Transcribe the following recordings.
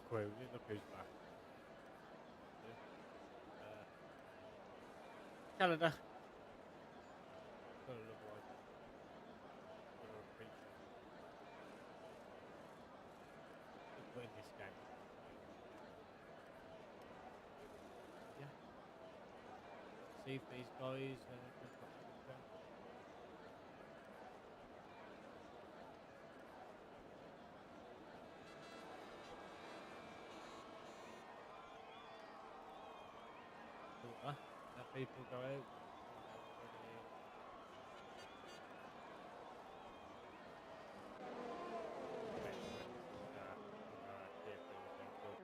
cruising. Look who's back. Uh, Canada. Gotta love life. Gotta appreciate people in this game. Yeah. See if these guys can put me this down. Let people go out. Anyway, we'll go out see if everything goes.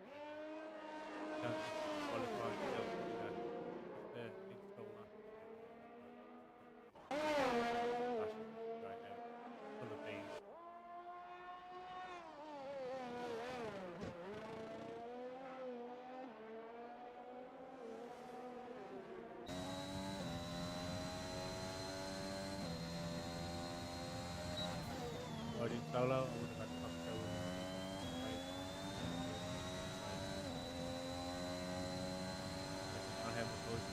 Don't need to qualify yourself with the installer. Flashing right now. Full of beans. Riding solo, I would have had Costco with me. I have a voice.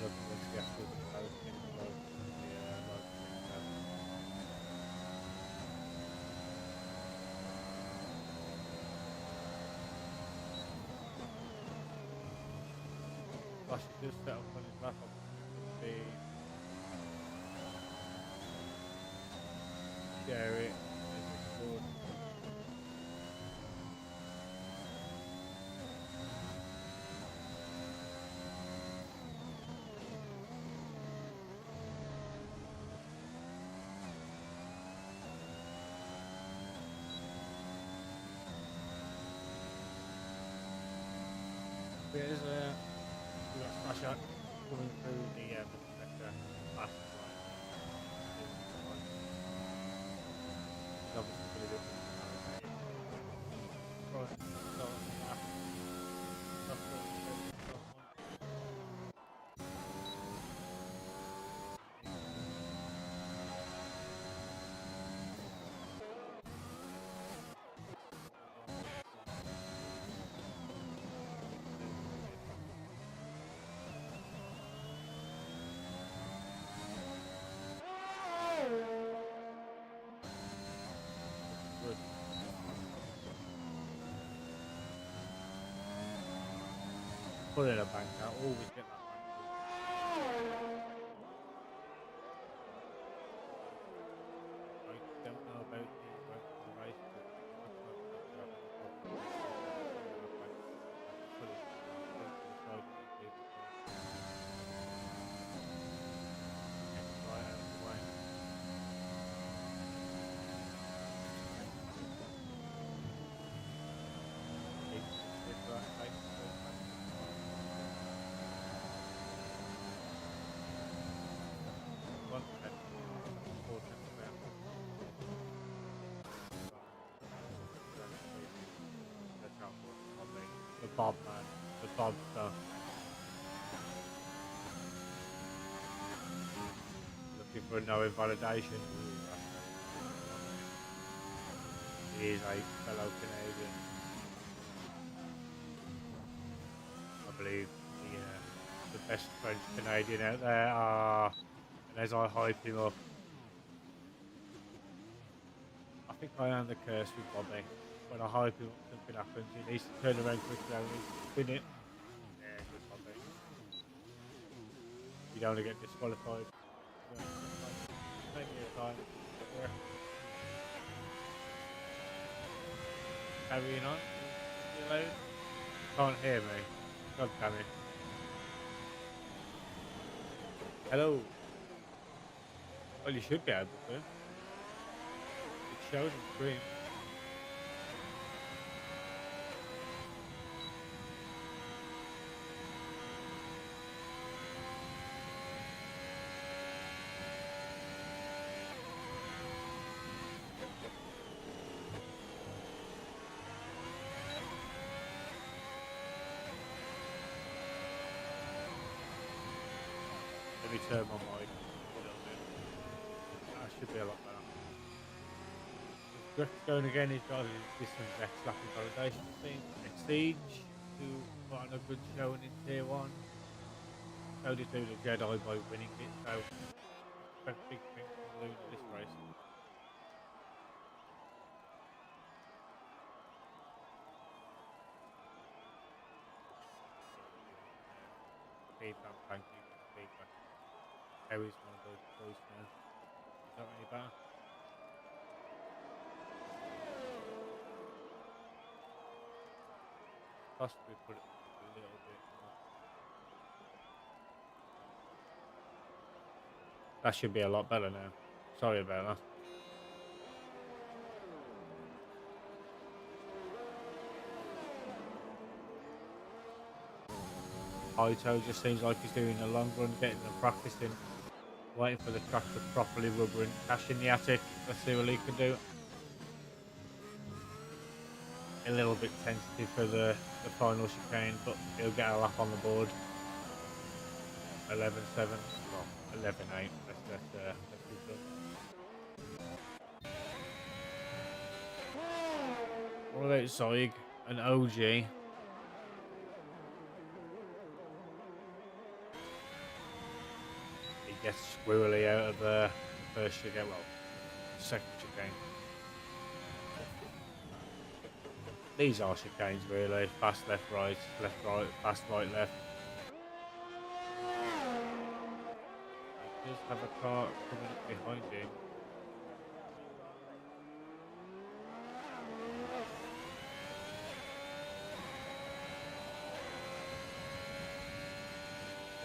Look at the after the post in the road. Yeah, like gosh, he just set up on his lap. The share it in Discord. There's we got Smash Out coming through the sector fast line. He's obviously going to do it. Right, so good. Put in a bank out, always get that bank. I don't know about the rest of the race, but it looks like we're not going to have any problems filling our bank. Fully to the side of these people. Right out of the way. It's right, right, one tenth, 4 tenths down. The Bob man, the Bob stuff. Looking for no invalidation. He is a fellow Canadian. I believe the best French Canadian out there. And as I hype him up, I think I am the curse with Bobby. When I hype him up, something happens. He needs to turn around quickly and spin it. Yeah, good Bobby. You don't want to get disqualified. Plenty of time. Yeah. Carrying on. You loud? Can't hear me. God damn it. Hello. Well, you should be able to. It shows on screen. Going again is driving distance next lap in validation, it seems. Exceed, who put on a good showing in tier 1. So did Luna Jedi by winning it, so expect big things from Luna this race. Feedback, thank you for the feedback. Harry's one of those boys now. Is that any better? Possibly put it up a little bit more. That should be a lot better now. Sorry about that. Ito just seems like he's doing a long run, getting them practicing, waiting for the track to properly rubber and cash in the attic. Let's see what he can do. A little bit tentative for the final chicane, but he'll get a lap on the board. 11.7, well, 11.8. Let's be done. What about Zoig and OG? He gets squirrely out of the first chicane, well, second chicane. These are chicanes really. Fast left right, fast right left. He does have a car coming up behind him.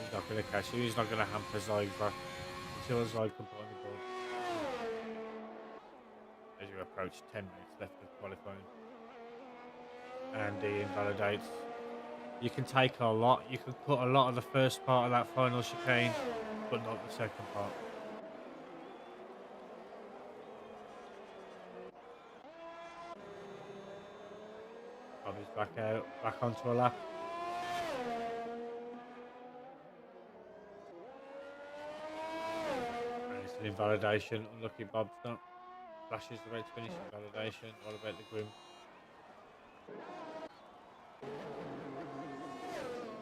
He's not going to catch you. He's not going to hamper Zoig back until Zoig can put on the board. As you approach 10 minutes left of qualifying. And he invalidates. You can take a lot. You can cut a lot of the first part of that final chicane, but not the second part. Bobby's back out, back onto a lap. And it's an invalidation. Unlucky Bob's not. Flash is about to finish invalidation. What about the Grim?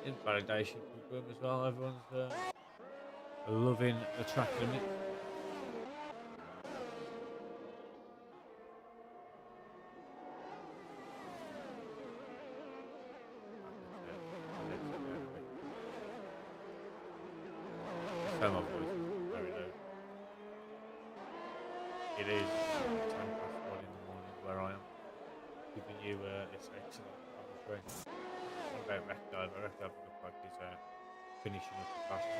Invalidation from Grim as well. Everyone's loving the track limit. So my voice is very low. It is 10 past 1 in the morning where I am, giving you this excellent commentary. What about Wreck Diver? Wreck Diver looks like he's finishing up the fast one.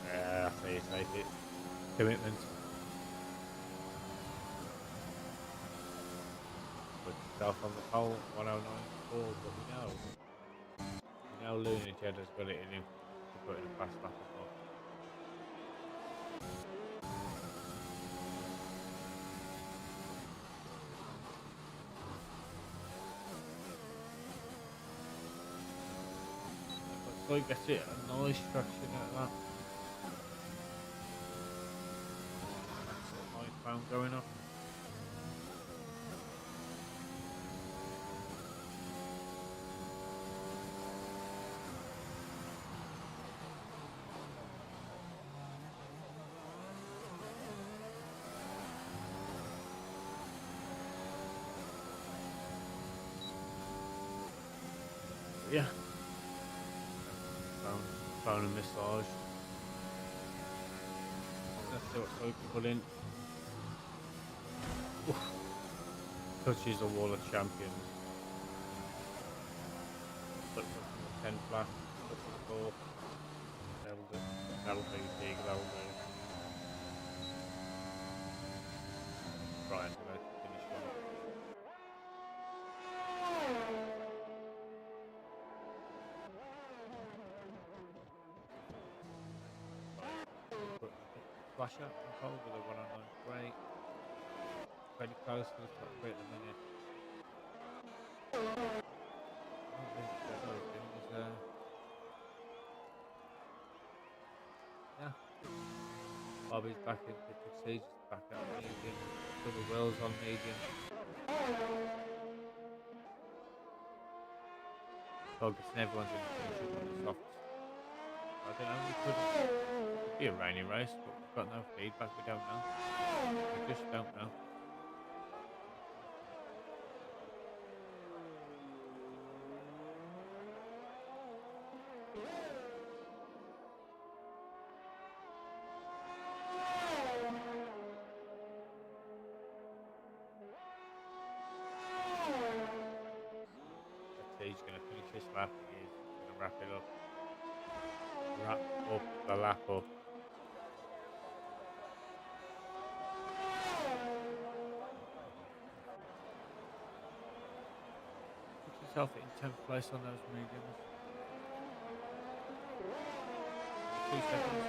Yeah, that's how you take it. Commitment. Put yourself on the pole, 109.4, but we know Luna Jedda's got it in him to put in a fast lap as well. So he gets it a nice traction at that. That's the phone going off. Yeah. Phone and massage. Let's see what so we can put in. Oof. Touches the wall of champions. Put the 10 flat, put the 4. That'll do, big, that'll do. Right, we're going to finish one. Flasher on pole with a 109 great. Very close to the top three at the minute. I don't think there's anything, is there? Bobby's back in picture. Sage is back at medium. Double Will's on medium. Focusing everyone's going to finish up on the softs. I don't know, could be a rainy race, but we've got no feedback, we don't know. We just don't know. He's going to finish this lap. He's going to wrap it up. Wrap up the lap up. Put yourself in 10th place on those mediums. 2 seconds.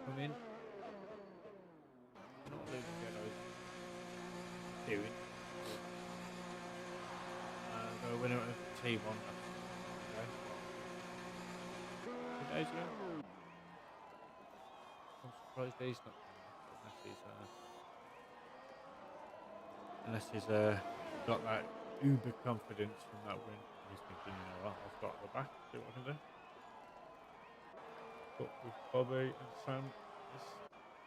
Come in. Not losing Jedi's doing. Got a winner of T1. Okay. 2 days ago. I'm surprised he's not unless he's got that uber confidence from that win. He's thinking, you know what, I've got to go back, see what I can do. But with Bobby and Sam,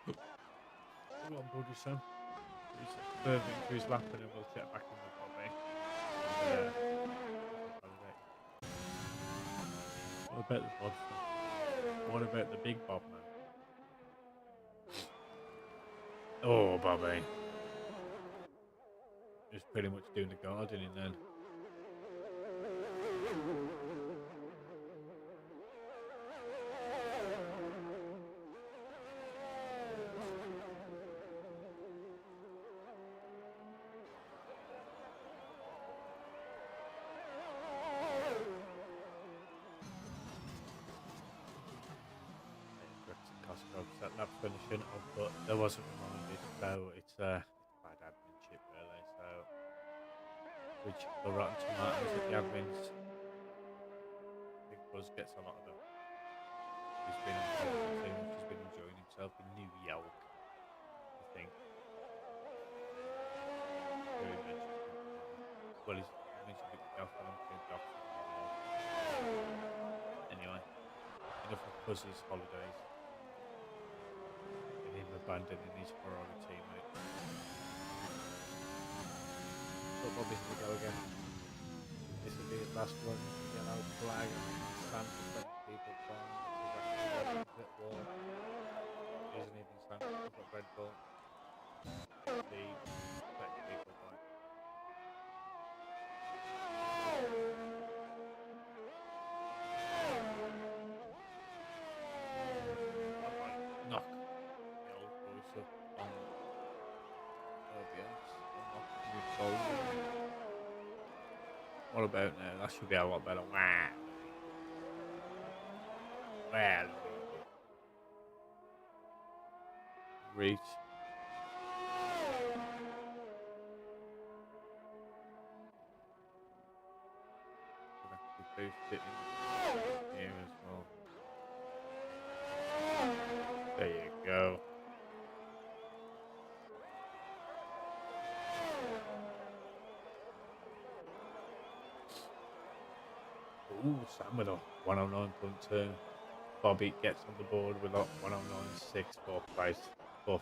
come on, buddy Sam. He's further into his lap and then we'll check back in with Bobby. What about the Bob? What about the big Bob, man? Oh, Bobby. Just pretty much doing the gardening then. That finishing up, but there wasn't reminded, so it's bad adminship really. So which the rotten tomatoes at the admins. Big Buzz gets a lot of them. He's been on top of the team, he's been enjoying himself in New York, I think. Well, he's mentioned it with Alpha and anyway, enough of Buzz's holidays. Him abandoning his Ferrari teammate. But Bobby's going to go again. This will be his last one. Yellow flag and stand to let people down. This is actually pit wall. It isn't even stand to put Red Bull. The let people down. Knock. On OBS. What about now? That should be a lot better. Wow. Well. Reach. Boost it in here as well. There you go. Ooh, Sam with a 109.2. Bobby gets on the board with like 1096, fourth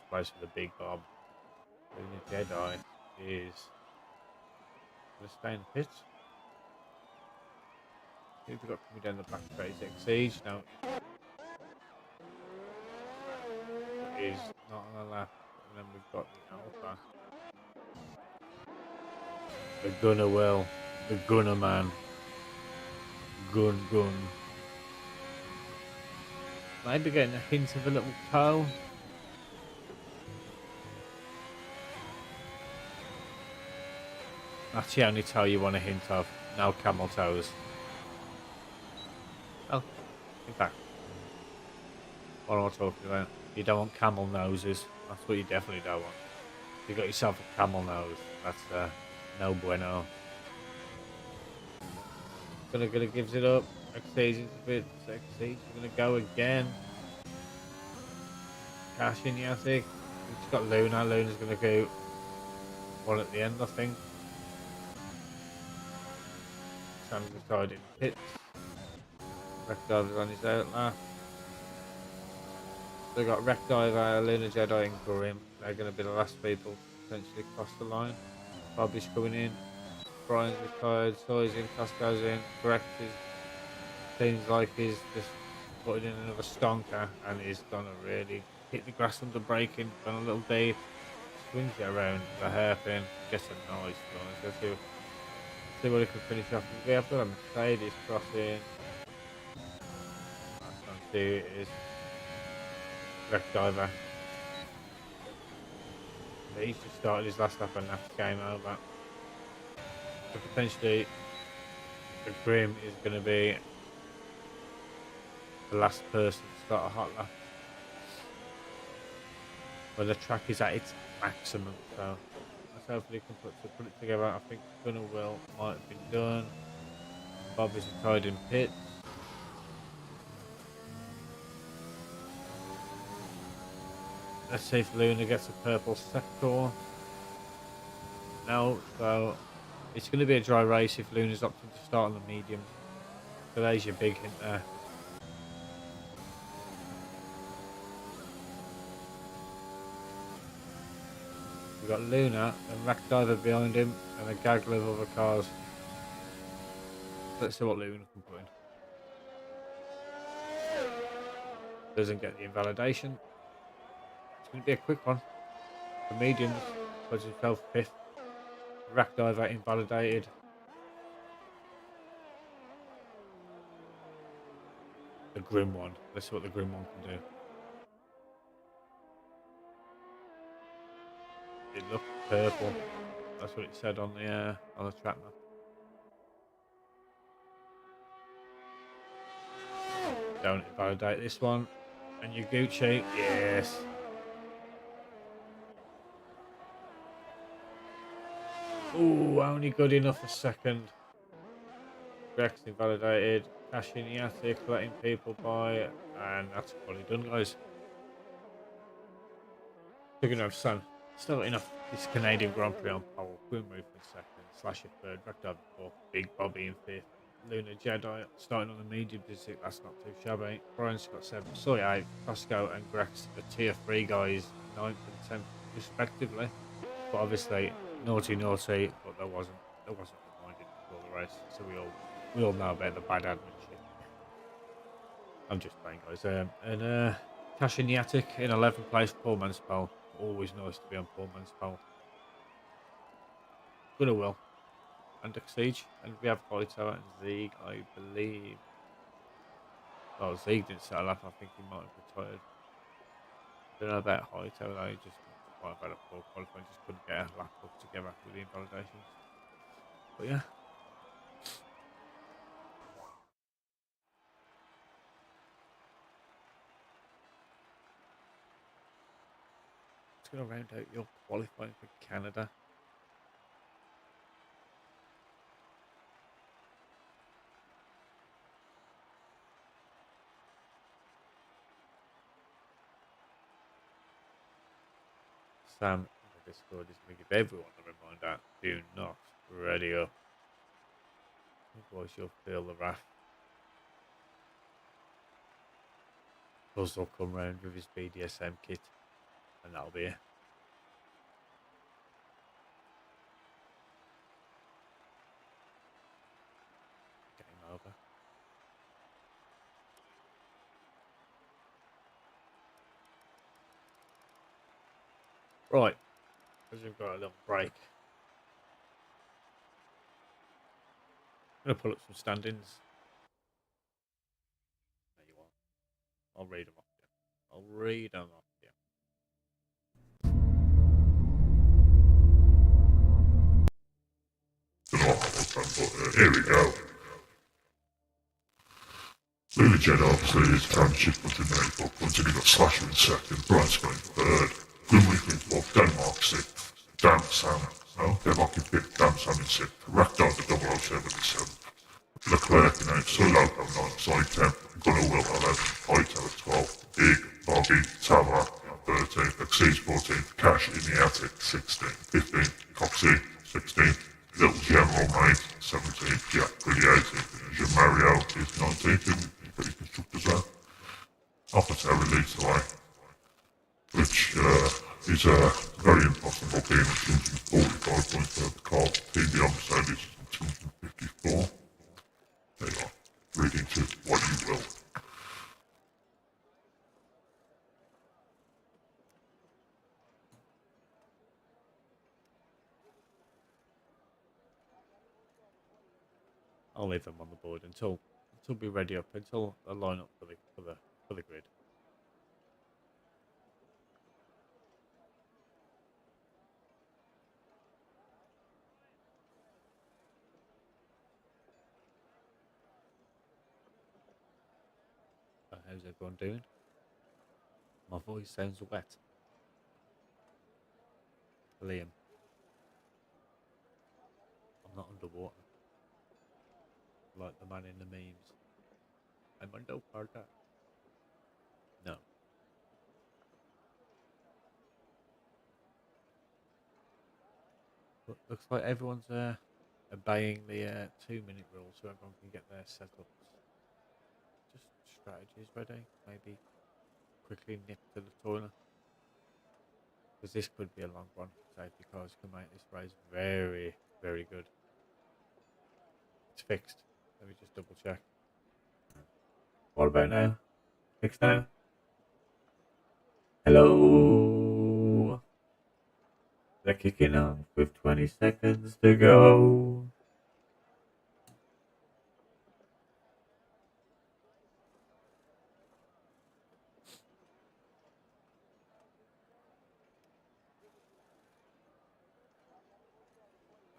place for the Big Bob. Lunar Jedi is going to stay in the pits. Who've we got coming down the back straight? Is Siege? No. Is not on the left. And then we've got the Alpha. The Gunner Will. The Gunner Man. Gun. Maybe getting a hint of a little toe. That's the only toe you want a hint of. No camel toes. Oh, in fact, what am I talking about? You don't want camel noses. That's what you definitely don't want. You got yourself a camel nose. That's no bueno. Gonna gives it up. Exceeds a bit. Exceeds. Gonna go again. Cash in the attic. He's got Luna. Luna's gonna go one at the end, I think. Sam's tied in pits. Wreckdiver's on his outlap. They got Wreckdiver, Lunar Jedi, and Grim. They're going to be the last people potentially cross the line. Bobby's coming in. Brian's retired. Soy's in. Costco's in. Brex is seems like he's just putting in another stonker, and he's gonna really hit the grass under braking. Gone a little deep. Swings it around the hairpin. Gets a nice one. Let's see what he can finish off. We have got a Mercedes crossing. That's on two is Wreckdiver. He's just started his last lap and that's game over. So potentially the Grim is going to be the last person to start a hot lap. But the track is at its maximum, so let's hopefully can put it together. I think Gunner Will might have been done. Bob is tied in pits. Let's see if Luna gets a purple sector. No, so it's going to be a dry race if Luna's opting to start on the medium. So there's your big hint there. We've got Luna and Wreckdiver behind him and a gaggle of other cars. Let's see what Luna can put in. Doesn't get the invalidation. It's going to be a quick one. The mediums puts himself fifth. Wreckdiver invalidated. The Grim one. Let's see what the Grim one can do. It looked purple. That's what it said on the track map. Don't invalidate this one. And you Gucci, yes. Ooh, only good enough for second. Rex invalidated. Cash in the attic, letting people buy, and that's probably done, guys. Speaking of sun, still enough. This Canadian Grand Prix on pole. Grim move in second. Slash third. Wreckdiver fourth. Big Bobby in fifth. Lunar Jedi starting on the medium visit. That's not too shabby. Brian's got 7. Soy 8. Costco and Grex, the tier 3 guys, 9th and 10th respectively. But obviously, naughty, but there wasn't reminded before the race. So we all know about the bad adminship. I'm just playing, guys. And Cash in the attic in 11th place, poor man's pole. Always nice to be on poor man's pole. Gonna will. And Siege, and we have Hightower and Zeeg, I believe. Oh, Zeeg didn't settle up. I think he might have retired. Don't know about Hightower though. He just quite about a poor qualifying. Just couldn't get a lap up together with the invalidations. But yeah. It's gonna round out your qualifying for Canada. Sam in the Discord is going to give everyone a reminder: do not ready up. Otherwise, you'll feel the wrath. Buzz will come round with his BDSM kit, and that'll be it. Game over. Right, because we've got a little break. I'm going to pull up some standings. There you are. I'll read them off to you. I'll read them off to you. Here we go. Lily Jed obviously is Township within April, until he got Slasher in second, Brian Spain third, Grim Weekly fourth, Denmark sixth, Dan Sam, no, Denmark in fifth, Dan Sam in sixth, Rakdog the 007 in seventh, Leclerc in eighth, Soy Loco 9th, Soy 10th, Gunnar Will 11th, Hightail 12th, Big, Bobby, Tava 13th, Exceeds 14th, Cash in the Attic 16th, 15th, Coxie 16th, Little General Mate 17th, Jack Pretty 18th, Jean Mario is 19th, pretty constructors there. Alpha released away, which is very impossible being at 245 points for the car. Team Beyond Mercedes 254. There you are. Read into what you will. I'll leave them on the board until we're ready up, until I line up for the grid. How's everyone doing? My voice sounds wet. Liam, I'm not underwater like the man in the memes. I'm underwater. No. But looks like everyone's obeying the 2-minute rule, so everyone can get their setups. Just strategies ready. Maybe quickly nip to the toilet. Because this could be a long one. Safety cars can make this race very, very good. It's fixed. Let me just double check. What about now? Fixed now? Hello? They're kicking off with 20 seconds to go.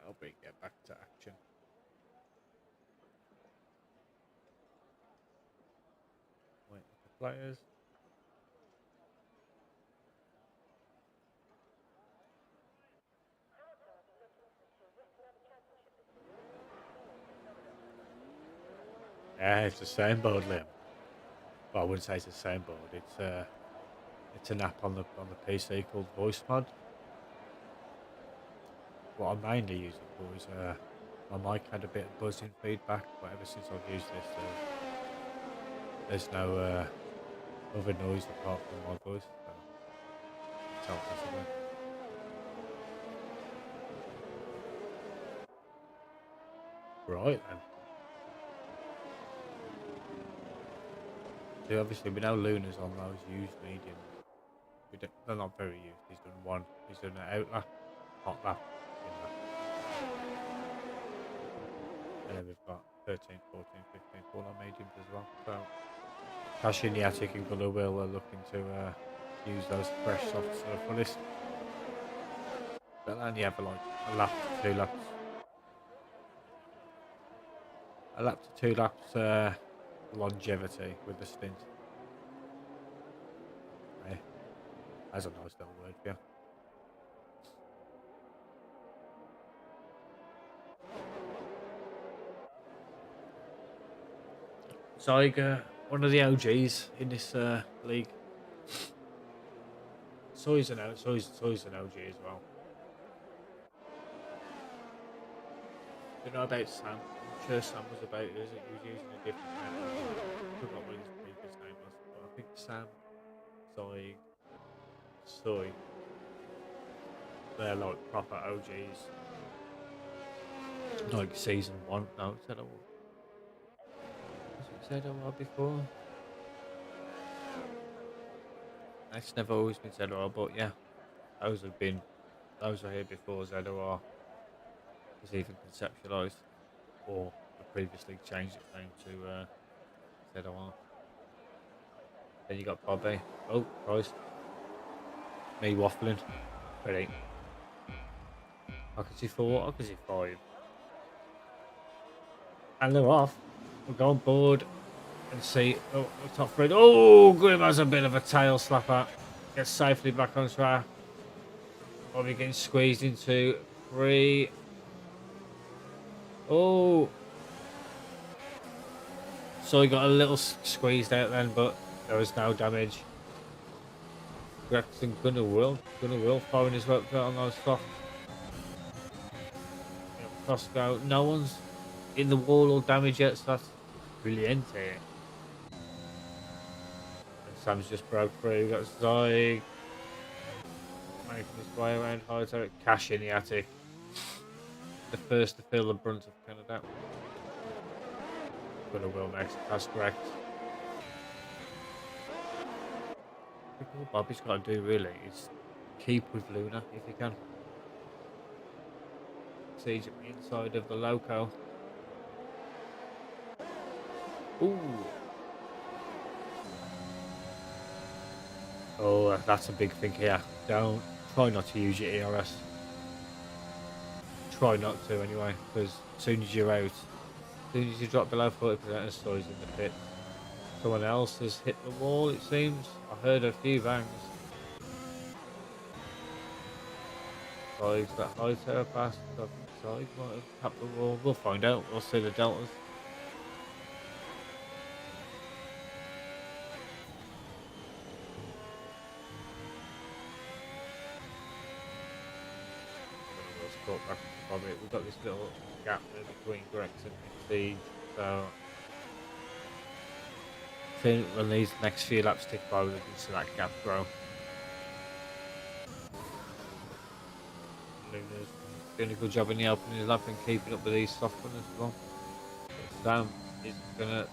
I'll get back to action. Waiting for players. Yeah, it's the same board, Liam. Well, I wouldn't say it's the same board. It's an app on the PC called Voice Mod. What I mainly use it for is my mic had a bit of buzzing feedback, but ever since I've used this, there's no other noise apart from my voice. So it's helped us a bit. Right then. So obviously we know Luna's on those used mediums. They're not very used. He's done one. He's done an out lap, hot lap, in lap. And then we've got 13, 14, 15, all our mediums as well. So Cash in the Attic and Gunnar Will are looking to use those fresh softs to the fullest. But only have like a lap to 2 laps. A lap to 2 laps longevity with the stint. Hey, that's a nice little word for you. Zyger, one of the OGs in this league. Soy's an OG as well. Do you know about Sam? I'm sure Sam was about it. He was using a different name. I forgot what his previous name was. But think Sam, Zoig, Soy, they're like proper OGs. Like season 1. No, ZOR. Was it ZOR before? It's never always been ZOR, but yeah, those have been, those were here before ZOR was even conceptualized, or had previously changed its name to ZOR. Then you got Bobby. Oh, Christ. Me waffling. Ready. I can see 4, I can see 5. And they're off. We'll go on board and see. Oh, the top 3. Oh, Grim has a bit of a tail slapper. Gets safely back on track. Bobby getting squeezed into 3. Oh. So he got a little squeezed out then, but there was no damage. Grex and Gunner will firing his rope on those soft. Costco. No one's in the wall or damage yet, so that's brilliant here. And Sam's just broke through. Got Zoig making his way around high turret. Cash in the attic. The first to feel the brunt of Canada. Gunner will next. That's correct. All Bobby's got to do really is keep with Luna if he can. Siege at the inside of the loco. Ooh. Oh, that's a big thing here. Try not to use your ERS. Try not to anyway, because as soon as you're out, as soon as you drop below 40% of stories in the pit, someone else has hit the wall, it seems. I heard a few bangs. Zoig's that high tower pass. I think Zoig might have tapped the wall. We'll find out. We'll see the deltas. Back to Bobby. We've got this little gap there between Grex and Siege, so I think when these next few laps tick by, we can see that gap grow. Luna's doing a good job in the opening lap and keeping up with these soft ones as well. But Sam is going to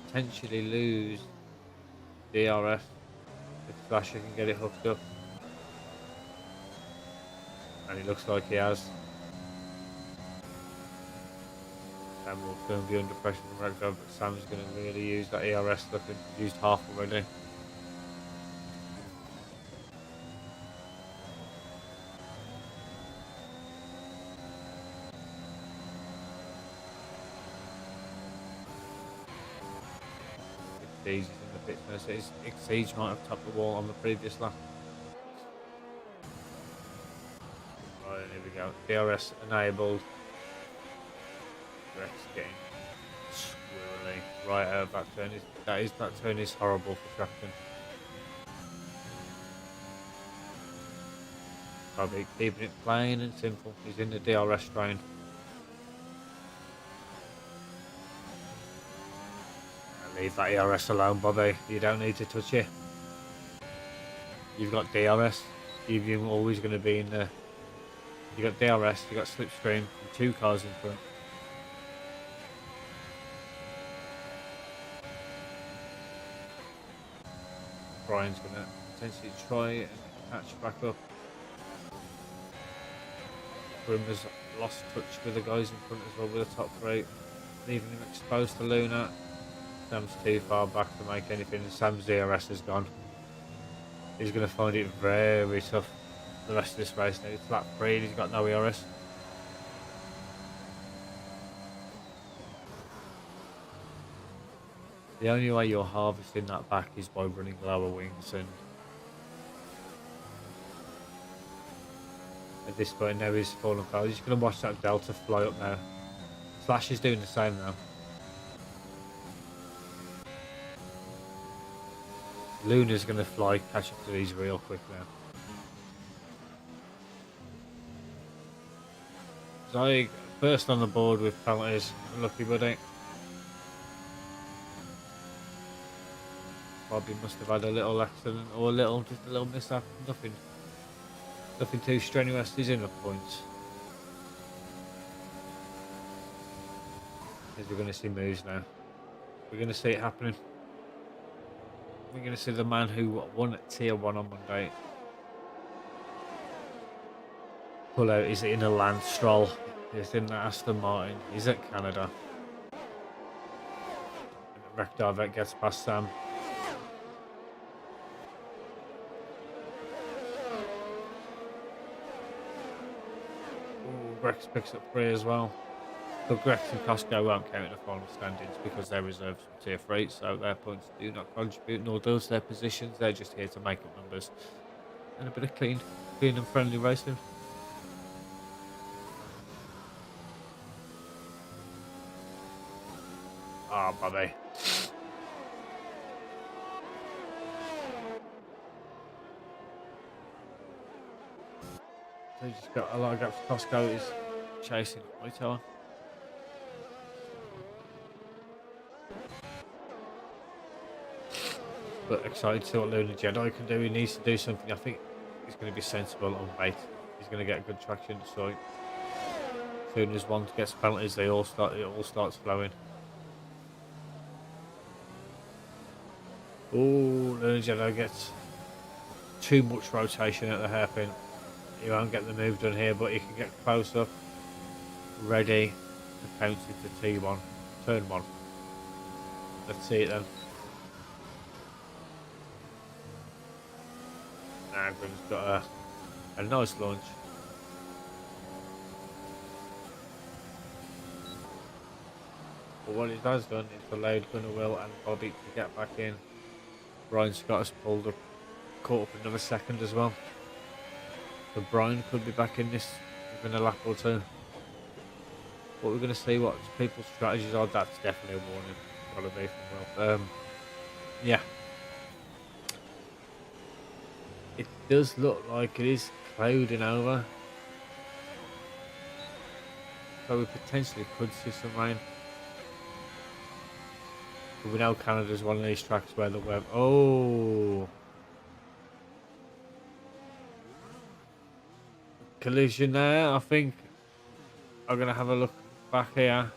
potentially lose DRS if Flasher can get it hooked up. And it looks like he has. Sam will soon be under pressure from Ragdoll, but Sam's going to really use that ERS stuff and used half already. Siege is in the pit now, so Siege might have topped the wall on the previous lap. Right, here we go. DRS enabled. Rex getting squirrely. Right out back turn. That is back turn is horrible for traction. Probably keeping it plain and simple. He's in the DRS train. Leave that ERS alone, Bobby. You don't need to touch it. You've got DRS. You're always going to be in the. You got DRS. You got slipstream. 2 cars in front. Brian's going to potentially try and catch back up. Grim has lost touch with the guys in front as well with the top 3, leaving him exposed to Luna. Sam's too far back to make anything. Sam's DRS is gone. He's going to find it very tough the rest of this race now. It's lap 3 and he's got no ERS. The only way you're harvesting that back is by running lower wings, and at this point now he's fallen foul. He's going to watch that Delta fly up now. Flash is doing the same now. Luna's going to fly, catch up to these real quick now. Zoig first on the board with penalties. Lucky buddy. Bobby must have had a little accident or just a little mishap. Nothing too strenuous. He's in the points. Because we're going to see moves now. We're going to see it happening. We're going to see the man who won at Tier 1 on Monday pull out his inner Lance Stroll. He's in the Aston Martin. He's at Canada. And Wreck Diver gets past Sam. Ooh, Grex picks up 3 as well. But Grex and Costco won't count in the final standings because they're reserved for Tier 3, so their points do not contribute, nor does their positions. They're just here to make up numbers. And a bit of clean and friendly racing. Ah, Bobby. They just got a lot of gaps. Costco is chasing Hightower. But excited to see what Lunar Jedi can do. He needs to do something. I think he's going to be sensible on bait. He's going to get good traction. So as soon as one gets penalties, it all starts flowing. Ooh, Lunar Jedi gets too much rotation at the hairpin. He won't get the move done here, but he can get close up, ready to pounce into T1, turn 1. Let's see it then. Grim's got a nice launch. But what it has done is allowed Gunnar Will and Bobby to get back in. Brian Scott has caught up another second as well. So Brian could be back in this within a lap or two. But we're going to see what people's strategies are. That's definitely a warning. Gotta be from Will. Yeah. It does look like it is clouding over. So we potentially could see some rain. But we know Canada's one of these tracks where the weather... Oh! Collision there. I think I'm going to have a look back here.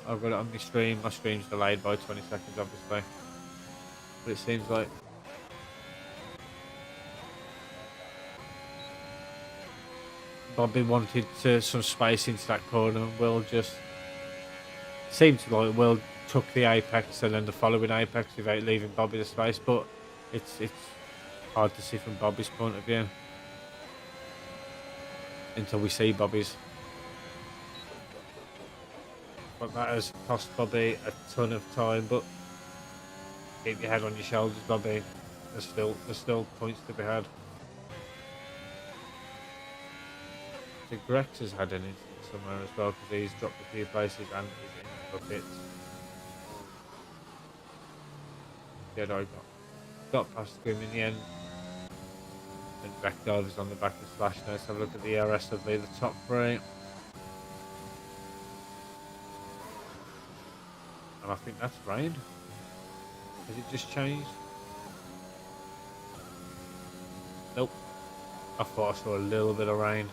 I've got it on my stream. My stream's delayed by 20 seconds, obviously. But it seems like... Bobby wanted some space into that corner, and Will just seemed to like Will took the apex and then the following apex without leaving Bobby the space, but it's hard to see from Bobby's point of view until we see Bobby's. But that has cost Bobby a ton of time, but keep your head on your shoulders, Bobby. There's still points to be had. Grex has had an incident somewhere as well because he's dropped a few places and he's in buckets. Jedi got past Grim in the end. And Wreck Diver's on the back of Slash now. Let's have a look at the rest of the top 3. And I think that's rain. Has it just changed? Nope. I thought I saw a little bit of rain.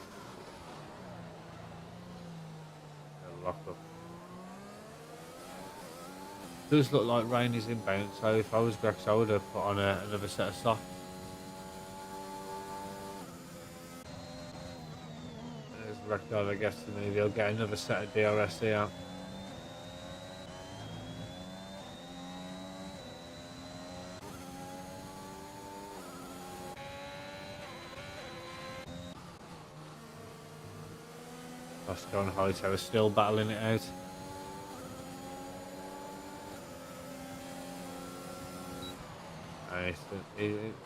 Lock up. Does look like rain is inbound, so if I was Grex I would have put on another set of socks. There's Wreck Diver gets to move, he'll get another set of DRS here. Costco and Hightower still battling it out. Nice.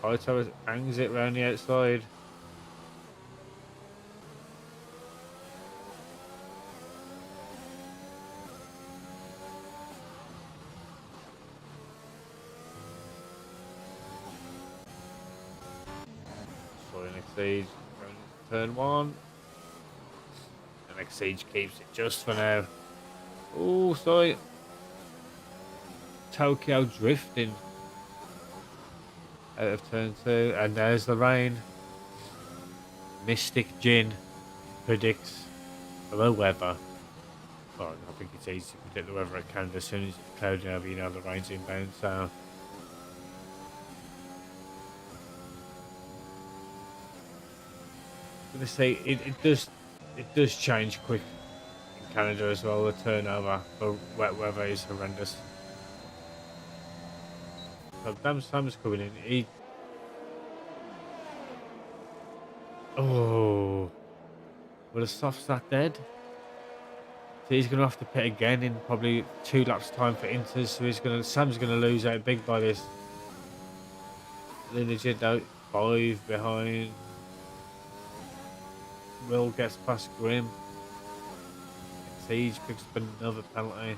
Hightower hangs it round the outside. Sorry, next siege. Turn 1. Next siege keeps it just for now. Oh, sorry. Tokyo drifting. out of turn 2, and there's the rain. Mystic Jin predicts the weather. Well, I think it's easy to predict the weather at Canada. As soon as it's cloudy over, you know the rain's inbound, so... I'm gonna say it does change quick in Canada as well. The turnover for wet weather is horrendous. So damn Sam's coming in. Oh, well, the soft's that dead. So he's gonna have to pit again in probably 2 laps time for inters. So Sam's gonna lose out big by this. Legit out 5 behind. Will gets past Grim. Siege picks up another penalty.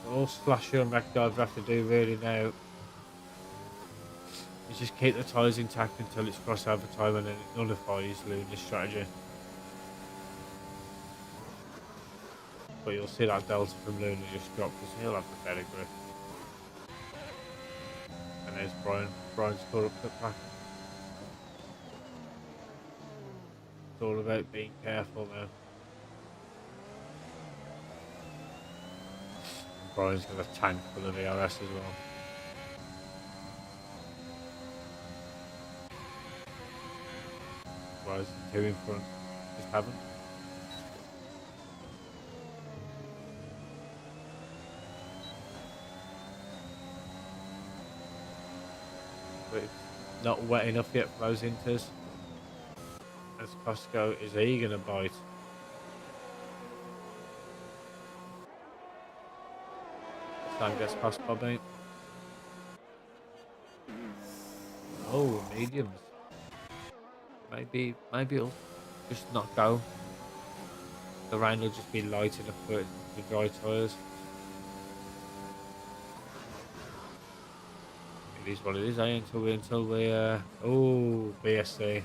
So all Slasher and Backdiver have to do really now is just keep the tyres intact until it's crossover time, and then it nullifies Luna's strategy. But you'll see that delta from Luna just drop because he'll have the better grip. And there's Brian. Brian's caught up the pack. It's all about being careful now. Brian's got a tank full of ERS as well. Whereas the 2 in front just haven't. But it's not wet enough yet for those inters. As Costco is he gonna bite? Sam gets past Bobby. Oh, mediums. Maybe it'll just not go. The rain will just be light enough for the dry tyres. It is what it is, eh? Until we oh, BSC.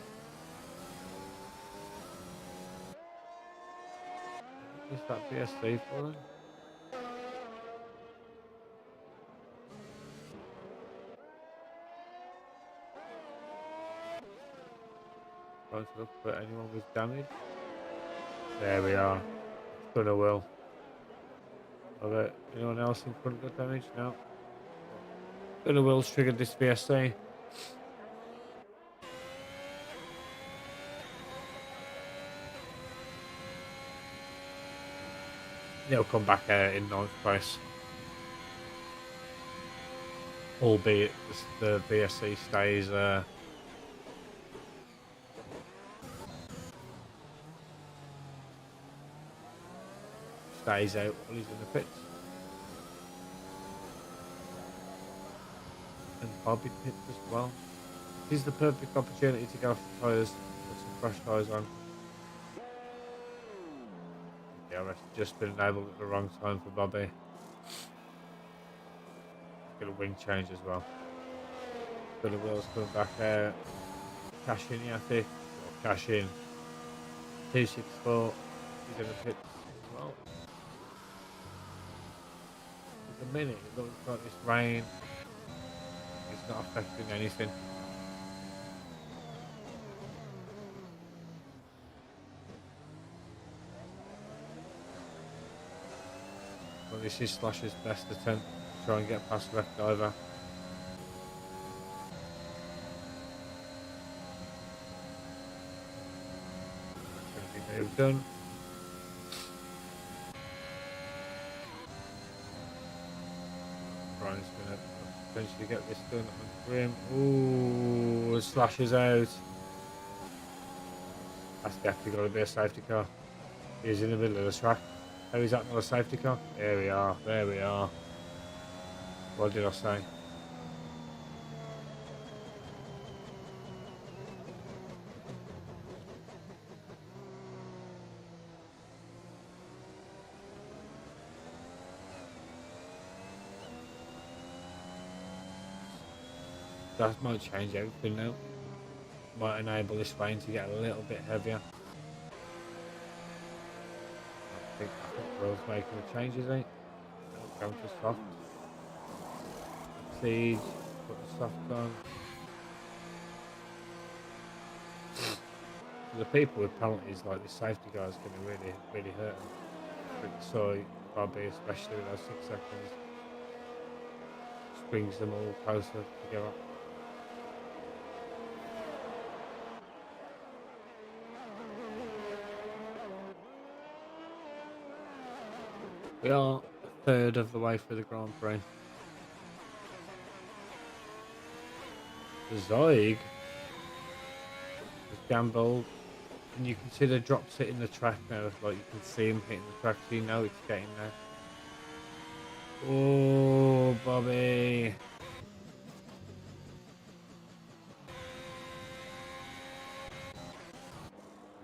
Is that BSC for them? Trying to look for anyone with damage. There we are. Gonna will. Okay, anyone else in front got damage? No. Gonna will's triggered this VSC. He'll come back in 9th place. Albeit the VSC stays stays out while he's in the pits. And Bobby pits as well. This is the perfect opportunity to go for tyres, put some fresh tyres on. Yeah, I've just been enabled at the wrong time for Bobby. Got a wing change as well. Got the wheels coming back out. Cash in, I think. Or cash in. 264. He's in the pits as well. At the minute, it looks like this rain is not affecting anything. Well, this is Slash's best attempt to try and get past left diver. Everything they've done. Brian's going to potentially get this done on Grim. Ooh, Slash is out. That's definitely got to be a safety car. He's in the middle of the track. How is that not a safety car? There we are, there we are. What did I say? That might change everything now. Might enable this rain to get a little bit heavier. I think Will's making the changes, eh? Going to soft. Siege. Put the soft on. The people with penalties like the safety guys can really hurt them. So Bobby, especially with those 6 seconds, just brings them all closer together. We are a third of the way through the Grand Prix. The Zoig has gambled. And you can see the drops hitting the track now, like you can see him hitting the track, so you know it's getting there. Oh, Bobby.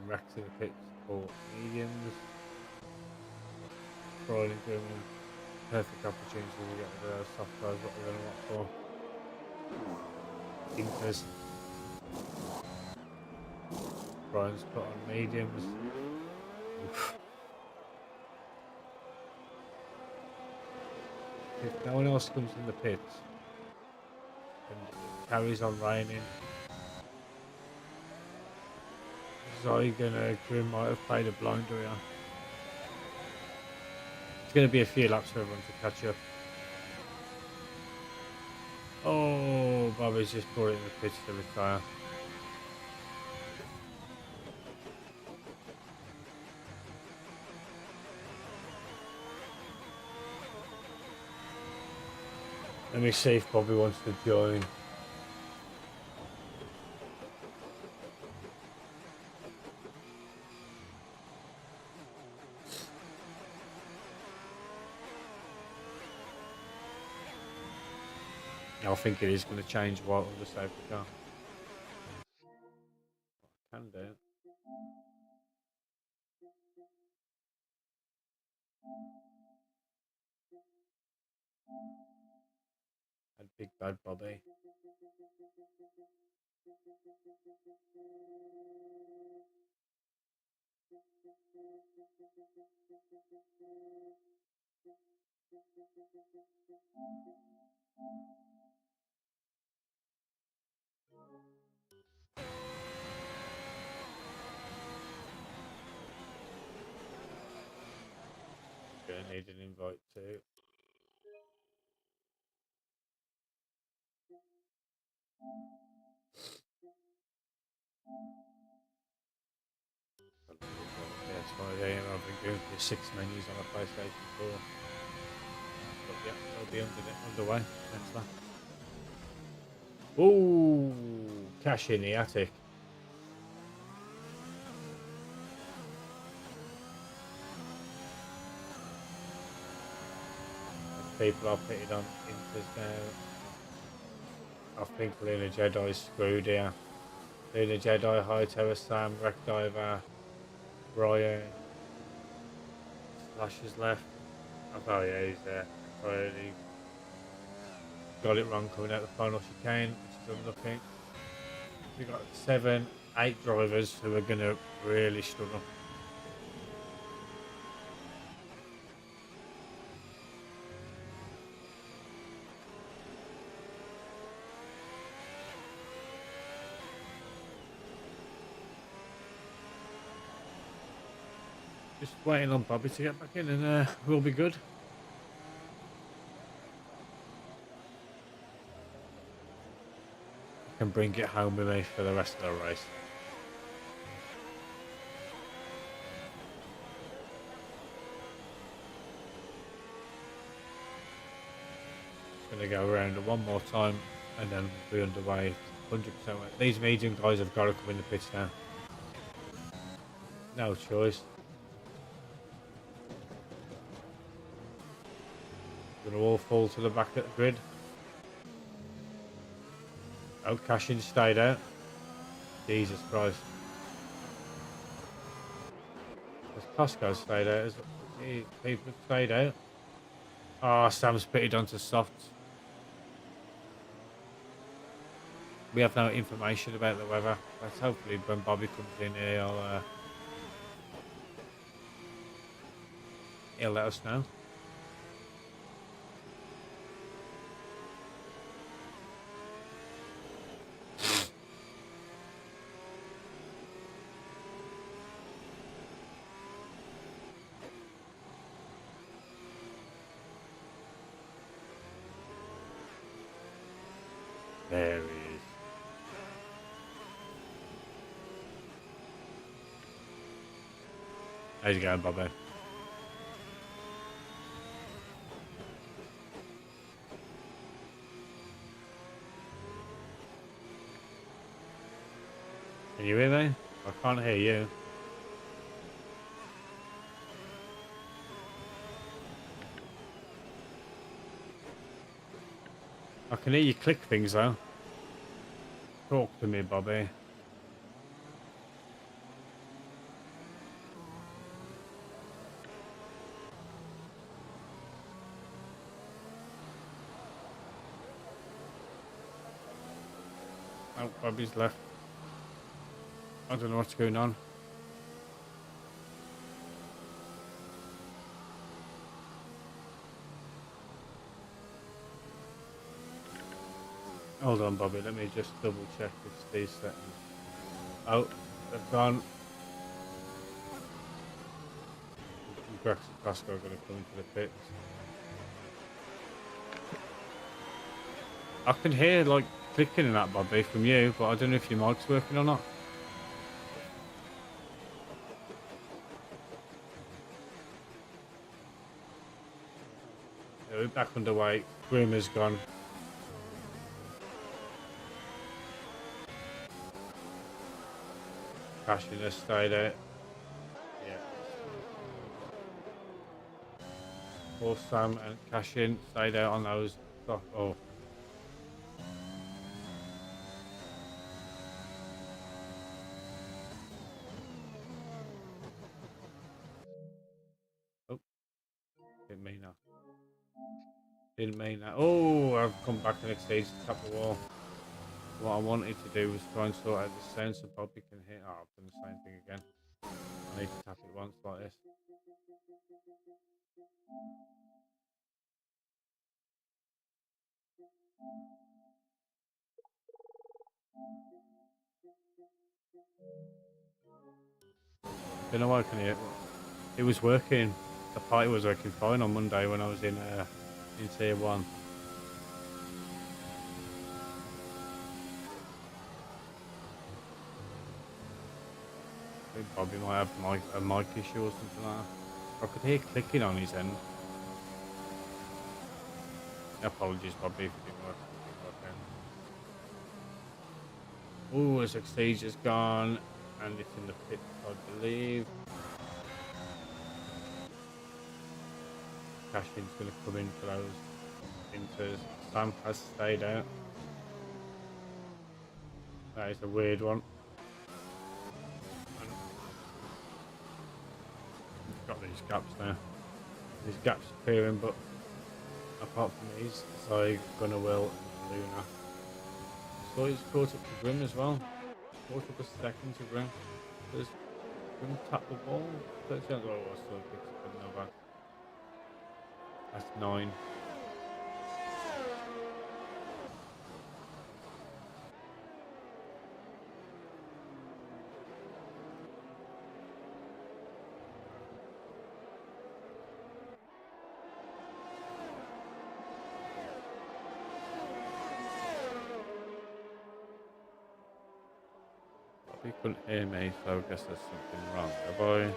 Rex in the pits for mediums. Broiling doing perfect opportunity to get rid of those soft guys, what we're going to look for. Inkers. Brian's put on mediums. Oof. If no one else comes in the pits and it carries on raining, Zygon and Grim might have played a blinder here. It's going to be a few laps for everyone to catch up. Oh, Bobby's just brought it in the pits to retire. Let me see if Bobby wants to join. I think it is going to change while on the safety car. Can do. And big bad Bobby. Gonna need an invite too. Yeah, it's one of the I've been going for 6 menus on a PlayStation 4. But yeah, they'll be underway next lap. Ooh, cash in the attic. People are pitted on Inters now. I think Luna Jedi's screwed here. Luna Jedi, Hightower, Sam, Wreck Diver, Brian. Slash is left. Oh yeah, he's there. Already got it wrong coming out the final chicane, which is unlucky. We've got 7, 8 drivers who are going to really struggle. Just waiting on Bobby to get back in and we'll be good. I can bring it home with me for the rest of the race. Going to go around one more time and then we'll be underway 100%. These medium guys have got to come in the pits now. No choice. Going to all fall to the back of the grid. Oh, Cashin stayed out. Jesus Christ. Has Costco stayed out? Has people stayed out? Oh, Sam's pitted onto softs. We have no information about the weather. Let's hopefully when Bobby comes in here, he'll let us know. How's it going, Bobby? Can you hear me? I can't hear you. I can hear you click things though. Talk to me, Bobby. Oh, Bobby's left. I don't know what's going on. Hold on, Bobby. Let me just double check if these settings. Oh, they've gone. Rex and Costco are going to come into the pits. I can hear like clicking in that, Bobby, from you, but I don't know if your mic's working or not. Yeah, we're back underway. Grimmer's gone. Cashing has stayed out. Yeah. Both Sam and Cashin stayed out on those. Oh. Oh. Didn't mean that. Didn't mean that. Oh, I've come back and exceeded to tap the wall. What I wanted to do was try and sort out the sound so Bobby can hit. Oh, I've done the same thing again. I need to tap it once like this. Don't know why I can hear it. It was working. The party was working fine on Monday when I was in tier 1. I think Bobby might have a mic issue or something like that. I could hear clicking on his end. Apologies, Bobby, if it didn't work. Oh, his Exige is gone, and it's in the pit, I believe. Cashin's going to come in for those inters. Sam has stayed out. That is a weird one. We've got these gaps now. These gaps appearing, but apart from these, Zai, Gunnerwill, and Luna. So he's caught up to Grim as well. Caught up a second to Grim. Does Grim tap the ball? 30 seconds. Oh, I still picks up another. That's 9. He couldn't hear me, so I guess there's something wrong. Have I?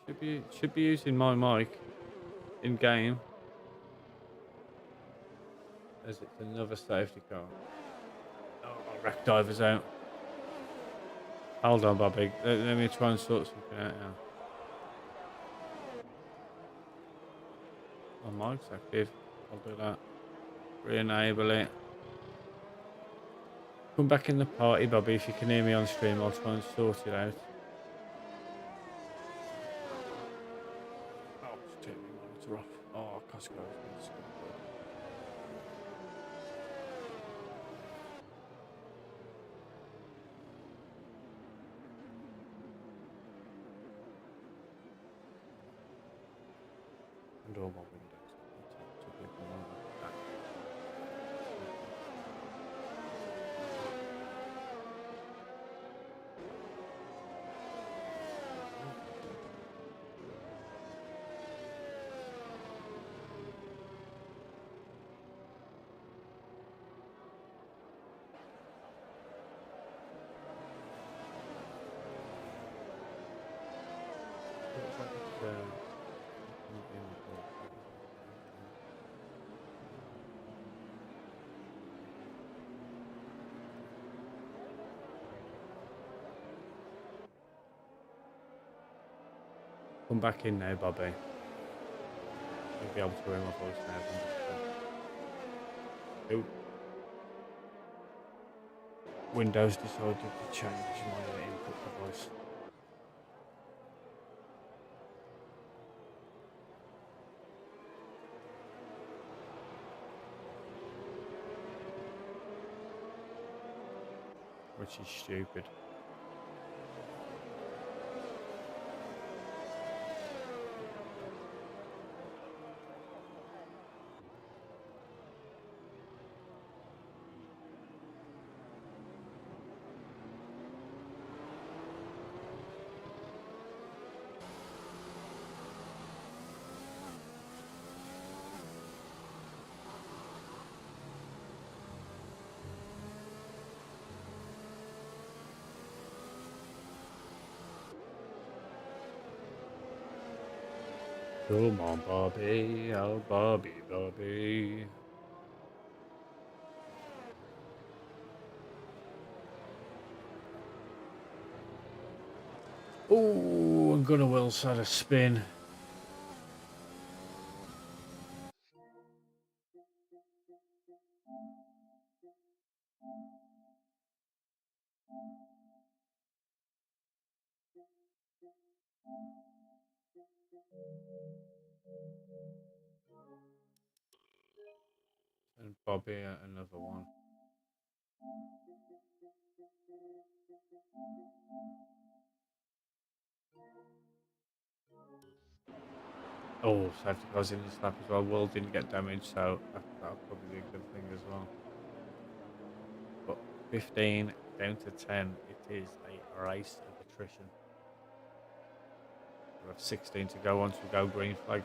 It should be using my mic in game, as it's another safety car. Oh, wreck diver's out. Hold on, Bobby. Let me try and sort something out now. My mic's active. I'll do that. Re-enable it. Come back in the party, Bobby. If you can hear me on stream, I'll try and sort it out. Oh, just turn my monitor off. Oh, Costco's. And all my windows. To people like that. Looks like it's something in the book. What is it? Come back in now, Bobby. You'll be able to hear my voice now, 100%. Oh, Windows decided to change my input device. Which is stupid. Come on, Bobby, oh Bobby, Bobby. Oh, I'm gonna well set a spin. And Bobby another one. Oh, safety cars in the slap as well. World didn't get damaged, so that'll probably be a good thing as well. But 15 down to 10, it is a race of attrition. We have 16 to go once we go green flag.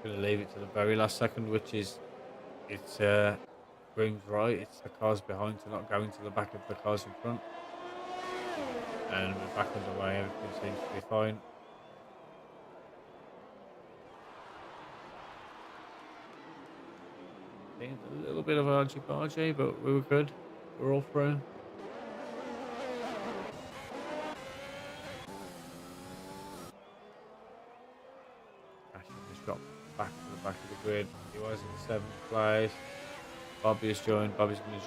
Gonna leave it to the very last second, which is it's green's right. It's the cars behind to not go into the back of the cars in front. And we're back underway. Everything seems to be fine. A little bit of argy-bargy, but we were good. We're all through. Ashton just got back to the back of the grid. He was in 7th place. Bobby has joined. Bobby's going to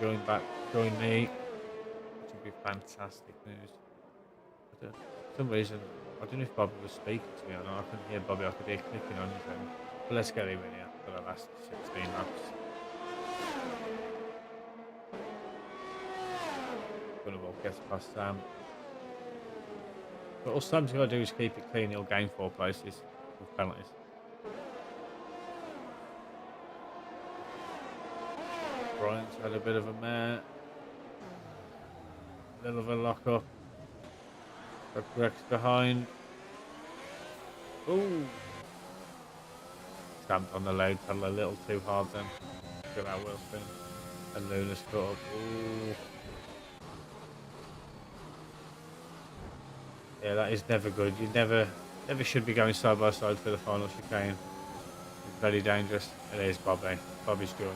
join me, which would be fantastic news. But, for some reason, I don't know if Bobby was speaking to me or not. I couldn't hear Bobby. I could hear clicking on his end. But let's get him in here for the last 16 laps. Gonna well get past Sam. But all Sam's got to do is keep it clean. He'll gain 4 places with penalties. Bryant's had a bit of a mare. A little of a lock up. Rex behind. Ooh. Stamped on the load pedal a little too hard then. Good out wheel spin. And Luna's caught up. Ooh. Yeah, that is never good. You never should be going side by side for the final chicane. It's very dangerous. It is Bobby. Bobby's joined.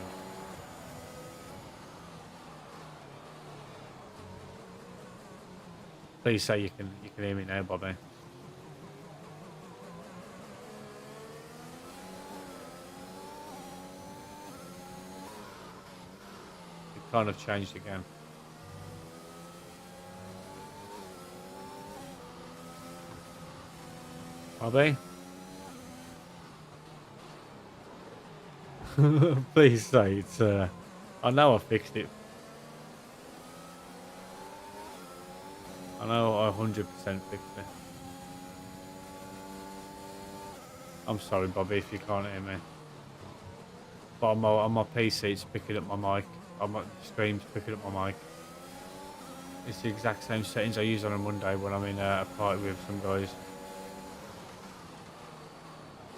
Please say you can hear me now, Bobby. It kind of changed again. Bobby? Please say it's I know I fixed it. I know I 100% fixed it. I'm sorry, Bobby, if you can't hear me. But on my PC, it's picking up my mic. My screen's picking up my mic. It's the exact same settings I use on a Monday when I'm in a party with some guys.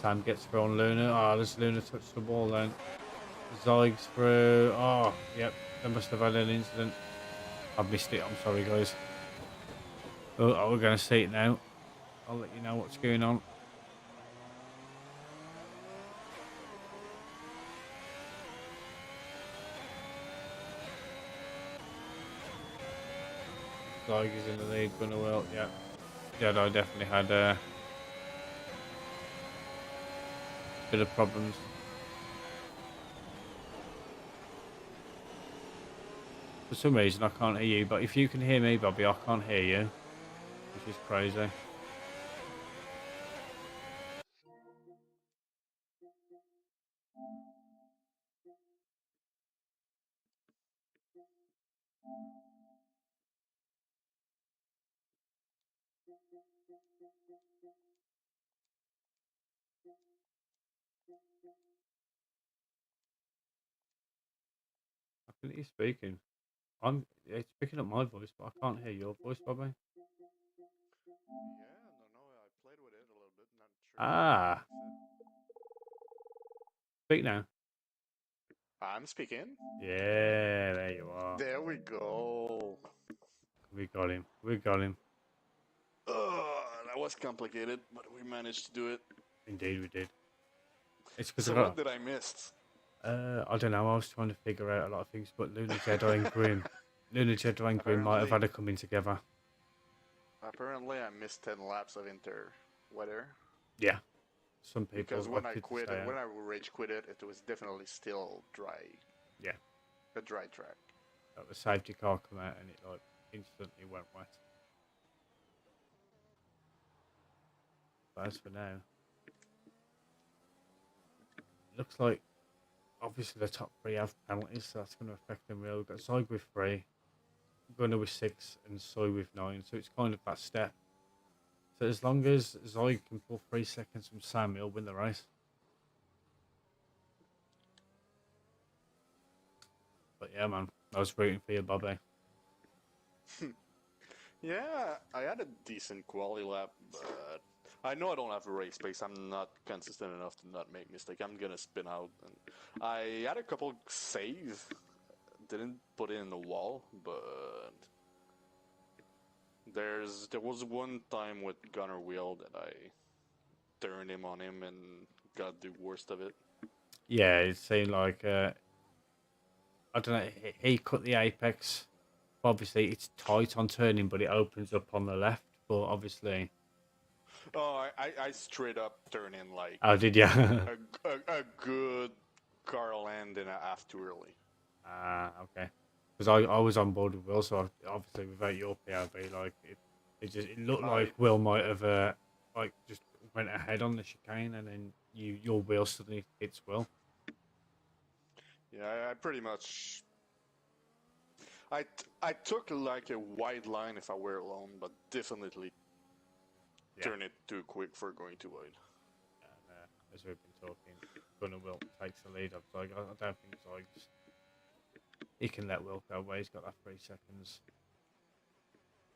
Sam gets through on Luna. Oh, this Luna touched the ball then. Zyg's through. Oh, yep. They must have had an incident. I've missed it. I'm sorry, guys. Oh, we're going to see it now. I'll let you know what's going on. Zyg is in the lead. Gonna well, yeah. Jedi definitely had a bit of problems. For some reason, I can't hear you, but if you can hear me, Bobby, I can't hear you, which is crazy. I can hear you speaking. It's picking up my voice, but I can't hear your voice, Bobby. Yeah, no, no, I played with it a little bit. Not sure if Ah, speak now. I'm speaking. Yeah, there you are. There we go. We got him. We got him. That was complicated, but we managed to do it. Indeed, we did. It's because I So got. what did I miss? I don't know. I was trying to figure out a lot of things, but Luna Jedi and Grim, Luna Jedi and Grim might have had Apparently, a coming together. apparently I missed 10 laps of inter weather Yeah, some people because have when I opted to quit stay it, out. when I rage quit it, it was definitely still dry, Yeah, a dry track. the safety car come out and it like instantly went wet. But as for now, it looks like obviously the top three have penalties, so that's going to affect them real. We've got Zog with 3, Gunner with 6, and Soy with 9. So it's kind of that step. So as long as Zog can pull 3 seconds from Sam, he'll win the race. But yeah, man, I was rooting for you, Bobby. Yeah, I had a decent quality lap, but I know I don't have a race pace. I'm not consistent enough to not make mistake. I'm gonna spin out. And I had a couple saves, didn't put it in the wall, but there was one time with Gunner Wheel that I turned him on him and got the worst of it. Yeah, it seemed like I don't know. He cut the apex. Obviously, it's tight on turning, but it opens up on the left. But obviously, Oh, I straight up turn in like how did you? a good car land and a half too early. Ah, okay. Because I was on board with Will, so obviously without your PRV, like it looked like I Will might have like just went ahead on the chicane, and then your wheel suddenly hits Will. yeah, I pretty much I took like a wide line if I were alone, but definitely Yeah. turn it too quick for going too wide. And as we've been talking, Gunnar Will takes the lead. I don't think Zyg's he can let Will go away. He's got that 3 seconds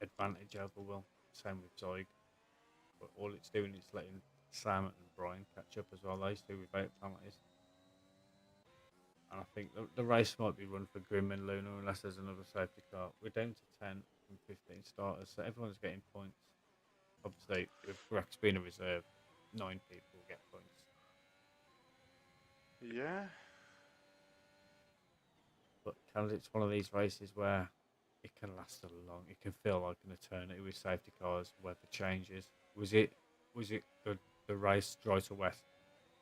advantage over Will. Same with Zyg. But all it's doing is letting Sam and Brian catch up as well. Those two without penalties. And I think the race might be run for Grim and Luna unless there's another safety car. We're down to 10 from 15 starters, so everyone's getting points. Obviously, with Grex being a reserve, 9 people get points. Yeah, But it's one of these races where it can last a long. It can feel like an eternity with safety cars, weather changes. Was it the race dry to wet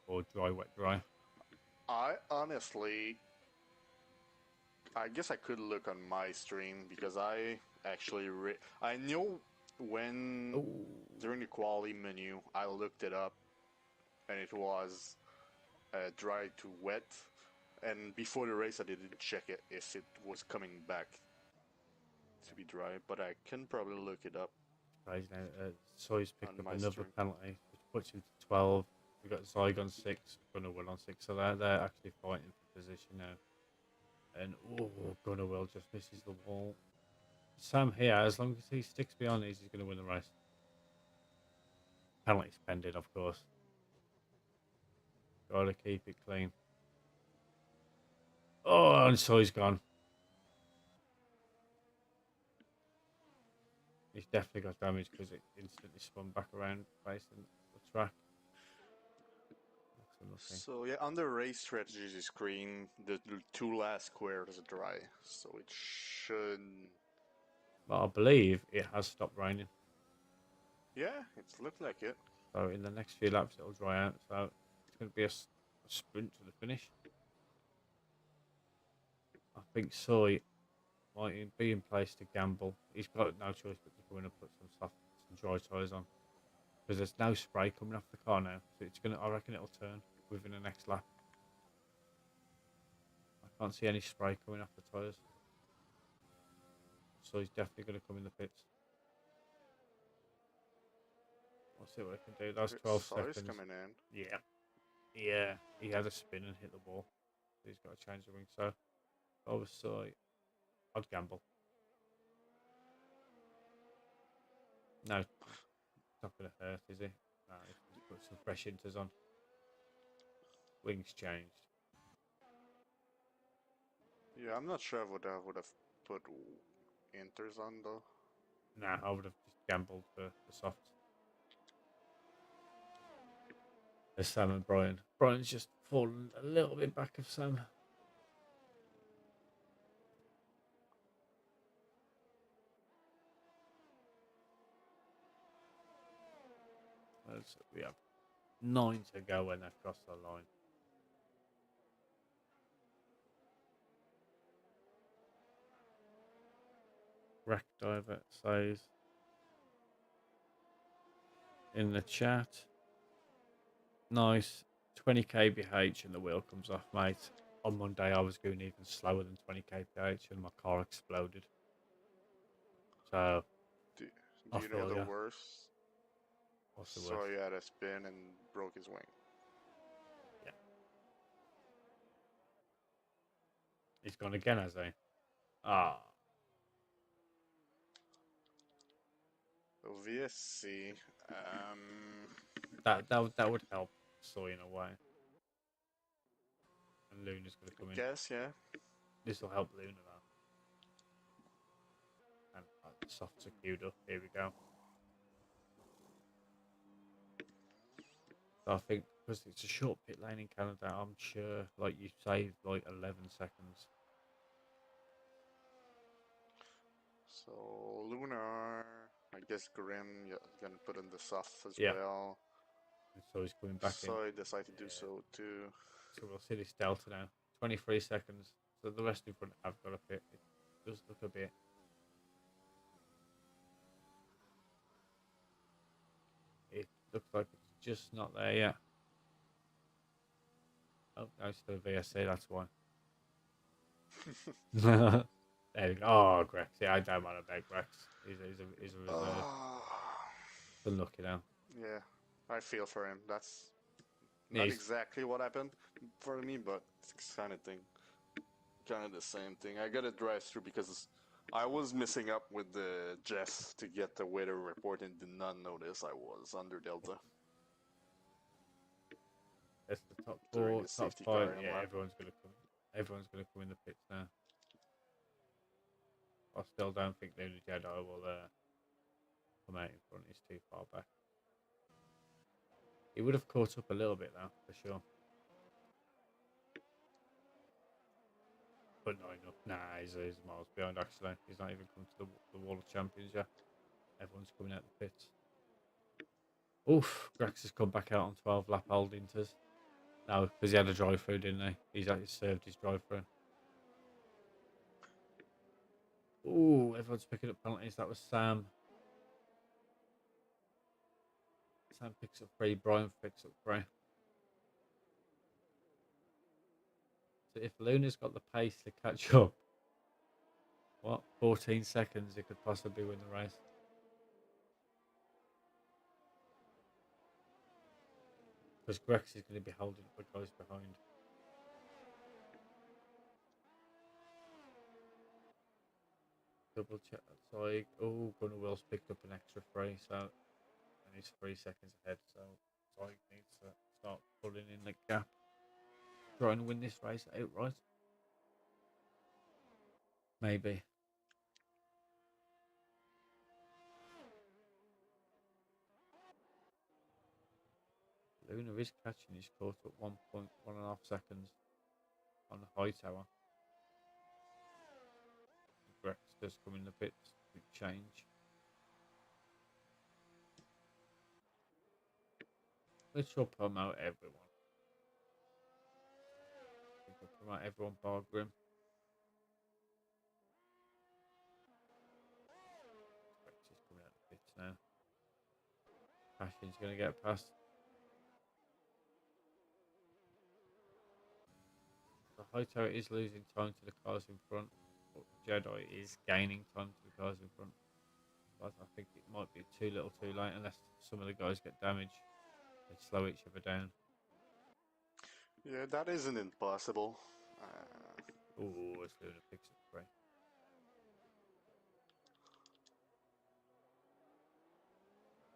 or dry wet dry? I honestly, I guess I could look on my stream because I actually I knew when Oh, during the quality menu I looked it up and it was dry to wet, and before the race I didn't check it if it was coming back to be dry, but I can probably look it up crazy now. Soy's picked on up my another stream. penalty, which puts him to 12. We've got Zyg on 6, Gunnar Will on 6, so they're actually fighting for position now. And oh, Gunner will just misses the wall. Sam here, as long as he sticks beyond these, he's going to win the race. Penalties pending, of course. Got to keep it clean. Oh, and so he's gone. He's definitely got damage because it instantly spun back around facing the track. That's unlucky. So yeah, on the race strategy screen, the two last squares are dry, so it should. But I believe it has stopped raining. Yeah, it's looked like it. So in the next few laps, it'll dry out. So it's going to be a sprint to the finish. I think Soy might be in place to gamble. He's got no choice but to go in and put some dry tyres on. Because there's no spray coming off the car now. So it's going to, I reckon it'll turn within the next lap. I can't see any spray coming off the tyres. So he's definitely going to come in the pits. I'll see what I can do. That's 12 Sawyer's seconds. coming in. Yeah. Yeah. He had a spin and hit the wall. So he's got to change the wing. So obviously, I'd gamble. No, it's not going to hurt, is he? No, he's put some fresh inters on. Wings changed. Yeah, I'm not sure I would have put inters on though. Nah, I would have just gambled for the softs. There's Sam and Brian. Brian's just fallen a little bit back of Sam. We have 9 to go when they cross the line. Wreck Diver says in the chat, nice 20 kph and the wheel comes off, mate. On Monday I was going even slower than 20 kph and my car exploded. So Do I you know feel the ya. worst? What's the So worst? he had a spin and broke his wing. Yeah. He's gone again, has he? Ah. So VSC, That would help Soy in a way. And Luna's going to come in. guess, yeah. This will help Luna though. And the softs are queued up. Here we go. So I think because it's a short pit lane in Canada, I'm sure, like you saved like 11 seconds. So Lunar, I guess Grim gonna put in the soft as Yeah. well. And so he's coming back in. So I decided to do so too. So we'll see this delta now. 23 seconds. So the rest in front have got a pit. It does look a bit. It looks like it's just not there yet. Oh, no, it's still VSC, that's why. There we go. Oh, Grex. Yeah, I don't want to bet Grex. He's a reserve. Unlucky now. Yeah, I feel for him. That's Yeah, not exactly what happened for me, but it's kind of the same thing. I got to drive through because I was missing up with the Jess to get the weather report and did not notice I was under Delta. That's the top During 4, the top safety 5. car Yeah, lap. everyone's gonna come. Everyone's gonna come in the pits now. I still don't think Lunar Jedi will come out in front. He's too far back. He would have caught up a little bit though, for sure. But not enough. Nah, he's miles behind actually. He's not even come to the Wall of Champions yet. Everyone's coming out the pits. Oof, Grex has come back out on 12 lap old inters. No, because he had a drive through, didn't he? He's actually served his drive through. Ooh, everyone's picking up penalties. That was Sam. Sam picks up 3, Brian picks up 3. So if Luna's got the pace to catch up, what, 14 seconds, he could possibly win the race. Because Grex is going to be holding up the guys behind. double check that side. Oh, Gunner Will's picked up an extra free, so and he's 3 seconds ahead. So Side needs to start pulling in the gap, trying to win this race outright. Maybe. Luna is catching his course at 1.1.5 seconds on the high tower. Grex does come in the pits to change. Let's promote everyone. We'll promote everyone bar Grim. Grex is coming out the pits now. Passion's going to get past. The high tower is losing time to the cars in front, but Jedi is gaining time to the cars in front. But I think it might be too little too late unless some of the guys get damaged. They slow each other down. Yeah, that isn't impossible. Oh, it's Luna picks up free.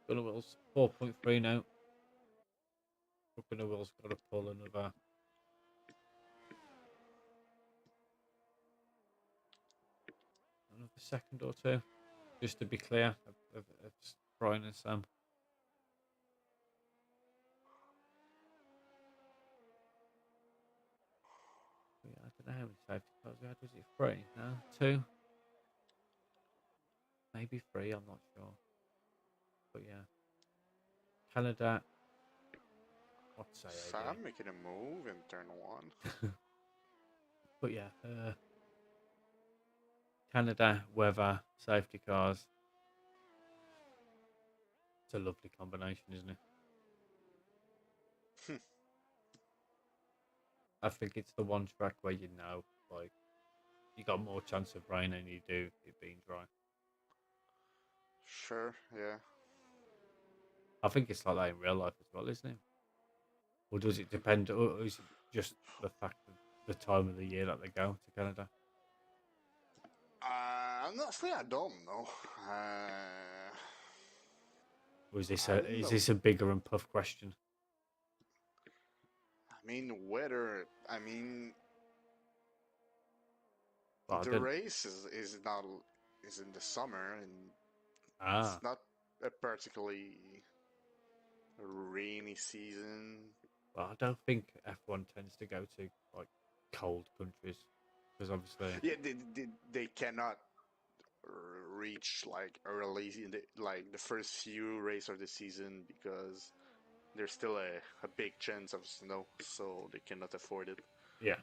Gunner Will's 4.3 now. Gunner Will's got to pull another. Another second or two, just to be clear of Brian and Sam. Yeah, I don't know how many safety cars we had. Was it 3? No, 2? Maybe 3, I'm not sure. But yeah. Canada. What say Sam making a move in turn 1. But yeah, Canada, weather, safety cars. It's a lovely combination, isn't it? I think it's the one track where you know, like, you got more chance of rain than you do it being dry. Sure, yeah. I think it's like that in real life as well, isn't it? Or does it depend, or is it just the fact of the time of the year that they go to Canada? Honestly, I don't know. Or is I don't know. this a bigger and puff question? I mean, whether I mean Well, the race is not is in the summer and it's not a particularly rainy season. Well, I don't think F1 tends to go to like cold countries because obviously, Yeah, they cannot reach like early in the first few races of the season because there's still a big chance of snow, so they cannot afford it. yeah.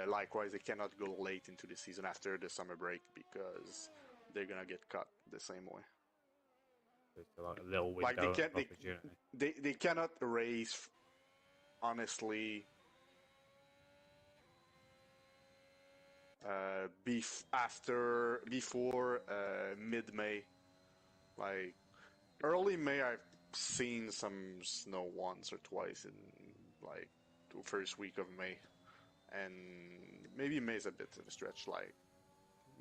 Likewise, they cannot go late into the season after the summer break because they're gonna get cut the same way. It's like a little Like window of opportunity. they cannot race honestly before mid-May. Like early May, I've seen some snow once or twice in like the first week of May, and maybe May's a bit of a stretch. Like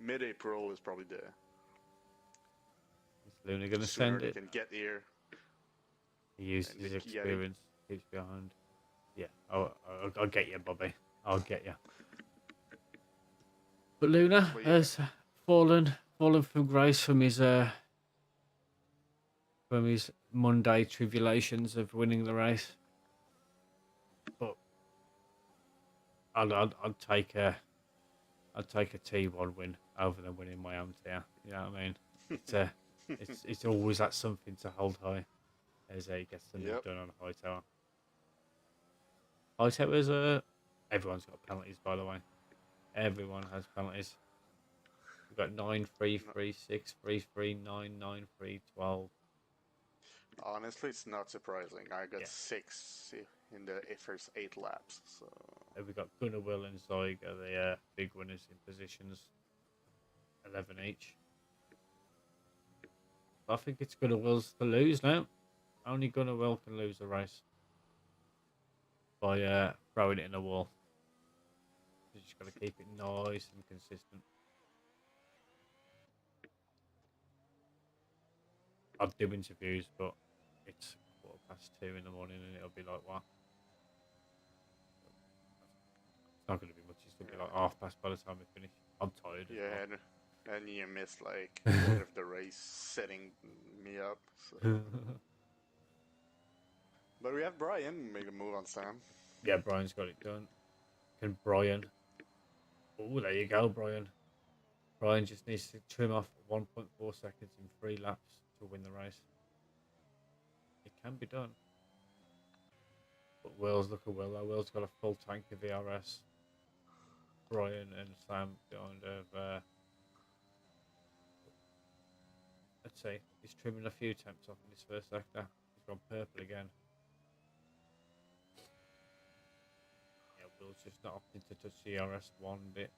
mid-April is probably the Is Luna going to sooner send they it? can get here. He uses his experience, keeps behind. Yeah, I'll get you, Bobby. I'll get you. But Luna has fallen from grace from his Monday tribulations of winning the race. But I'd take a T1 win over than winning my own tier. You know what I mean? It's always that something to hold high as he gets the move done on high tower. High towers everyone's got penalties, by the way. Everyone has penalties. We've got 9, 3, 3, 6, 3, 3, 9, 9, 3, 12. Honestly, it's not surprising. I got 6 in the first 8 laps. So We've got Gunnar, Will, and Zoig are the big winners in positions. 11 each. I think it's Gunnar Will's to lose now. Only Gunnar Will can lose the race by throwing it in the wall. You just got to keep it nice and consistent. I'll do interviews, but it's 2:15 in the morning, and it'll be like what? It's not going to be much. It's going to be like Yeah, 1/2 by the time we finish. I'm tired as yeah, well. and you missed like part of the race setting me up. So. But we have Brian make a move on Sam. Yeah, Brian's got it done. Can Brian? Oh, there you go, Brian. Brian just needs to trim off 1.4 seconds in 3 laps to win the race. It can be done. But Will's, look at Will. Will's got a full tank of VRS. Brian and Sam behind of. Let's see. He's trimming a few temps off in his first sector. He's gone purple again. Yeah, Will's just not opting to touch the RS one bit.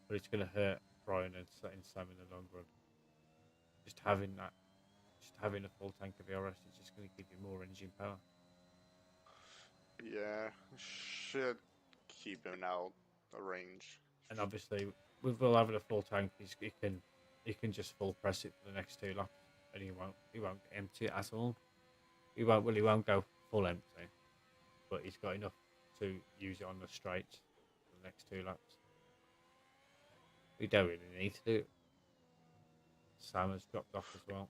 But it's going to hurt Brian and Sam in the long run. Just having that, just having a full tank of VRS is just going to give you more engine power. Yeah, should keep him out of range. And obviously, with Will having a full tank, he can just full press it for the next 2 laps, and he won't empty it at all. He won't go full empty, but he's got enough to use it on the straight for the next 2 laps. We don't really need to do it. Sam has dropped off as well.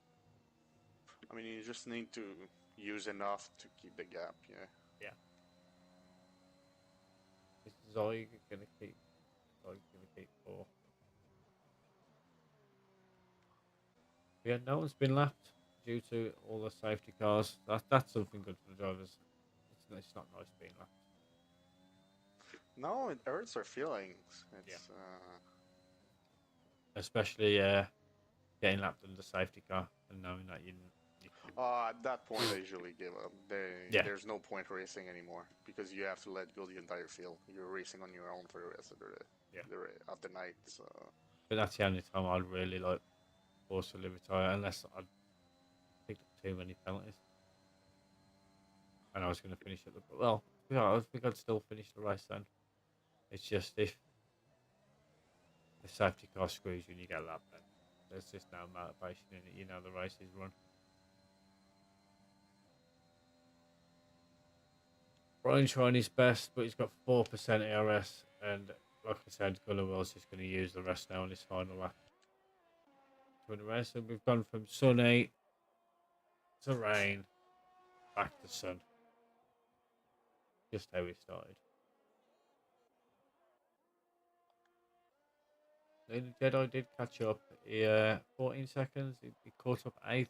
I mean, you just need to use enough to keep the gap. Yeah. Yeah. Is Zoe gonna keep? Zoe's gonna keep 4. Yeah, no one's been lapped due to all the safety cars. That's something good for the drivers. It's not nice being lapped. No, it hurts our feelings. Yeah. It's Especially getting lapped under the safety car and knowing that you can. at that point I usually give up. Yeah. There's no point racing anymore because you have to let go the entire field. You're racing on your own for the rest of the night. So. But that's the only time I'd really like forcefully retire, unless I'd picked up too many penalties. And I was going to finish at the I think I'd still finish the race then. It's just if the safety car screws you and you get lapped, then there's just no motivation in it. You know the race is run. Brian's trying his best, but he's got 4% ARS, and like I said, Gulliver's just going to use the rest now on his final lap to win the race. And we've gone from sunny to rain, back to sun. Just how we started. Then the Jedi did catch up. 14 seconds. He caught up 8.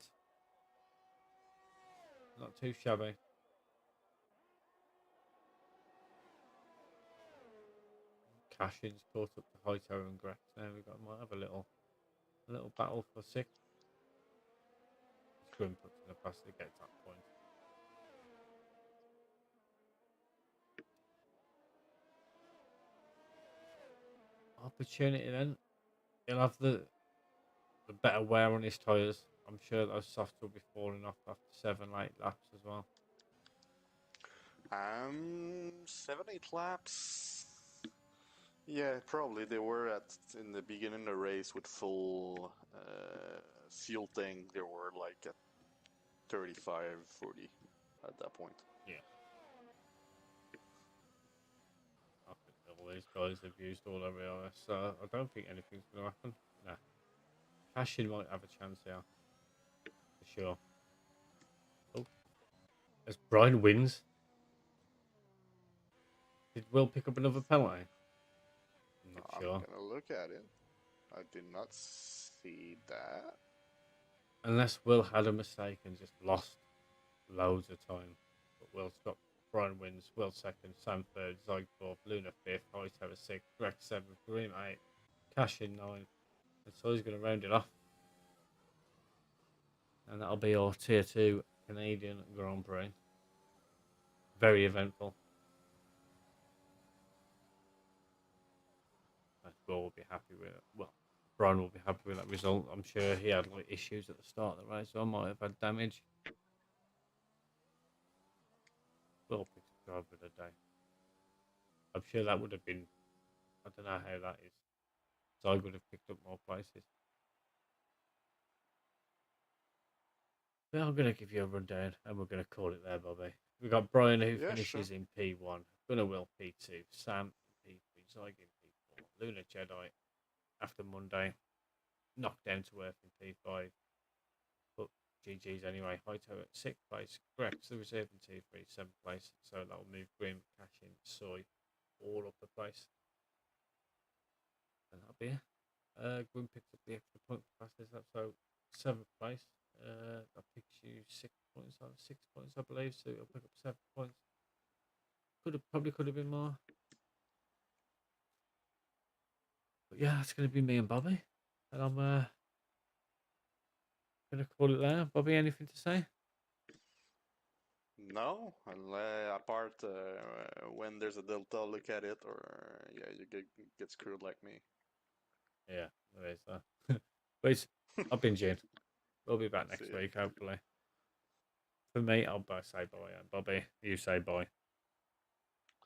Not too shabby. Cashin's caught up to Hightower and Grex. Now might have a little battle for 6th. Scrum puts in the pass to get to that point. Opportunity then. He'll have the better wear on his tyres. I'm sure those softs will be falling off after 7, 8 laps as well. 7, 8 laps. Yeah, probably they were in the beginning of the race with full fuel tank. They were like at 35, 40 at that point. Yeah. I think all these guys have used all their RS, so I don't think anything's going to happen. Nah. Cashin might have a chance here. For sure. Oh. As Brian wins. Did Will pick up another penalty? I'm not sure. I'm gonna look at it. I did not see that. Unless Will had a mistake and just lost loads of time. But Will's got Brian wins, Will 2nd, Sam 3rd, Zog 4th, Luna 5th, Hightower 6th, Greg 7th, Kareem 8th, Cashin 9th. And so he's going to round it off. And that'll be our Tier 2 Canadian Grand Prix. Very eventful. Will be happy with it. Well, Brian will be happy with that result. I'm sure he had like issues at the start of the race, so I might have had damage. Will pick the driver of the day. I'm sure that would have been. I don't know how that is. So I would have picked up more places. But I'm going to give you a rundown and we're going to call it there, Bobby. We've got Brian who Yeah, sure. finishes in P1, Gunnar Will P2, Sam in P3, Zyg in P4, Luna Jedi after Monday, knocked down to earth in P5, but GG's anyway. Hightower at 6th place, Grex the reserve in T3, 7th place, so that'll move Grim, Cashin, Soy all up the place. And that'll be it. Grim picks up the extra point for fastest lap, so 7th place. That picks you 6 points, 6 points, I believe. So you'll pick up 7 points. Probably could have been more. But yeah, it's going to be me and Bobby, and I'm going to call it there. Bobby, anything to say? No, apart when there's a delta, look at it, or yeah, you get screwed like me. Yeah, there is that. But I've been June. We'll be back See next ya. week, hopefully. For me, I'll say bye. And Bobby, you say bye.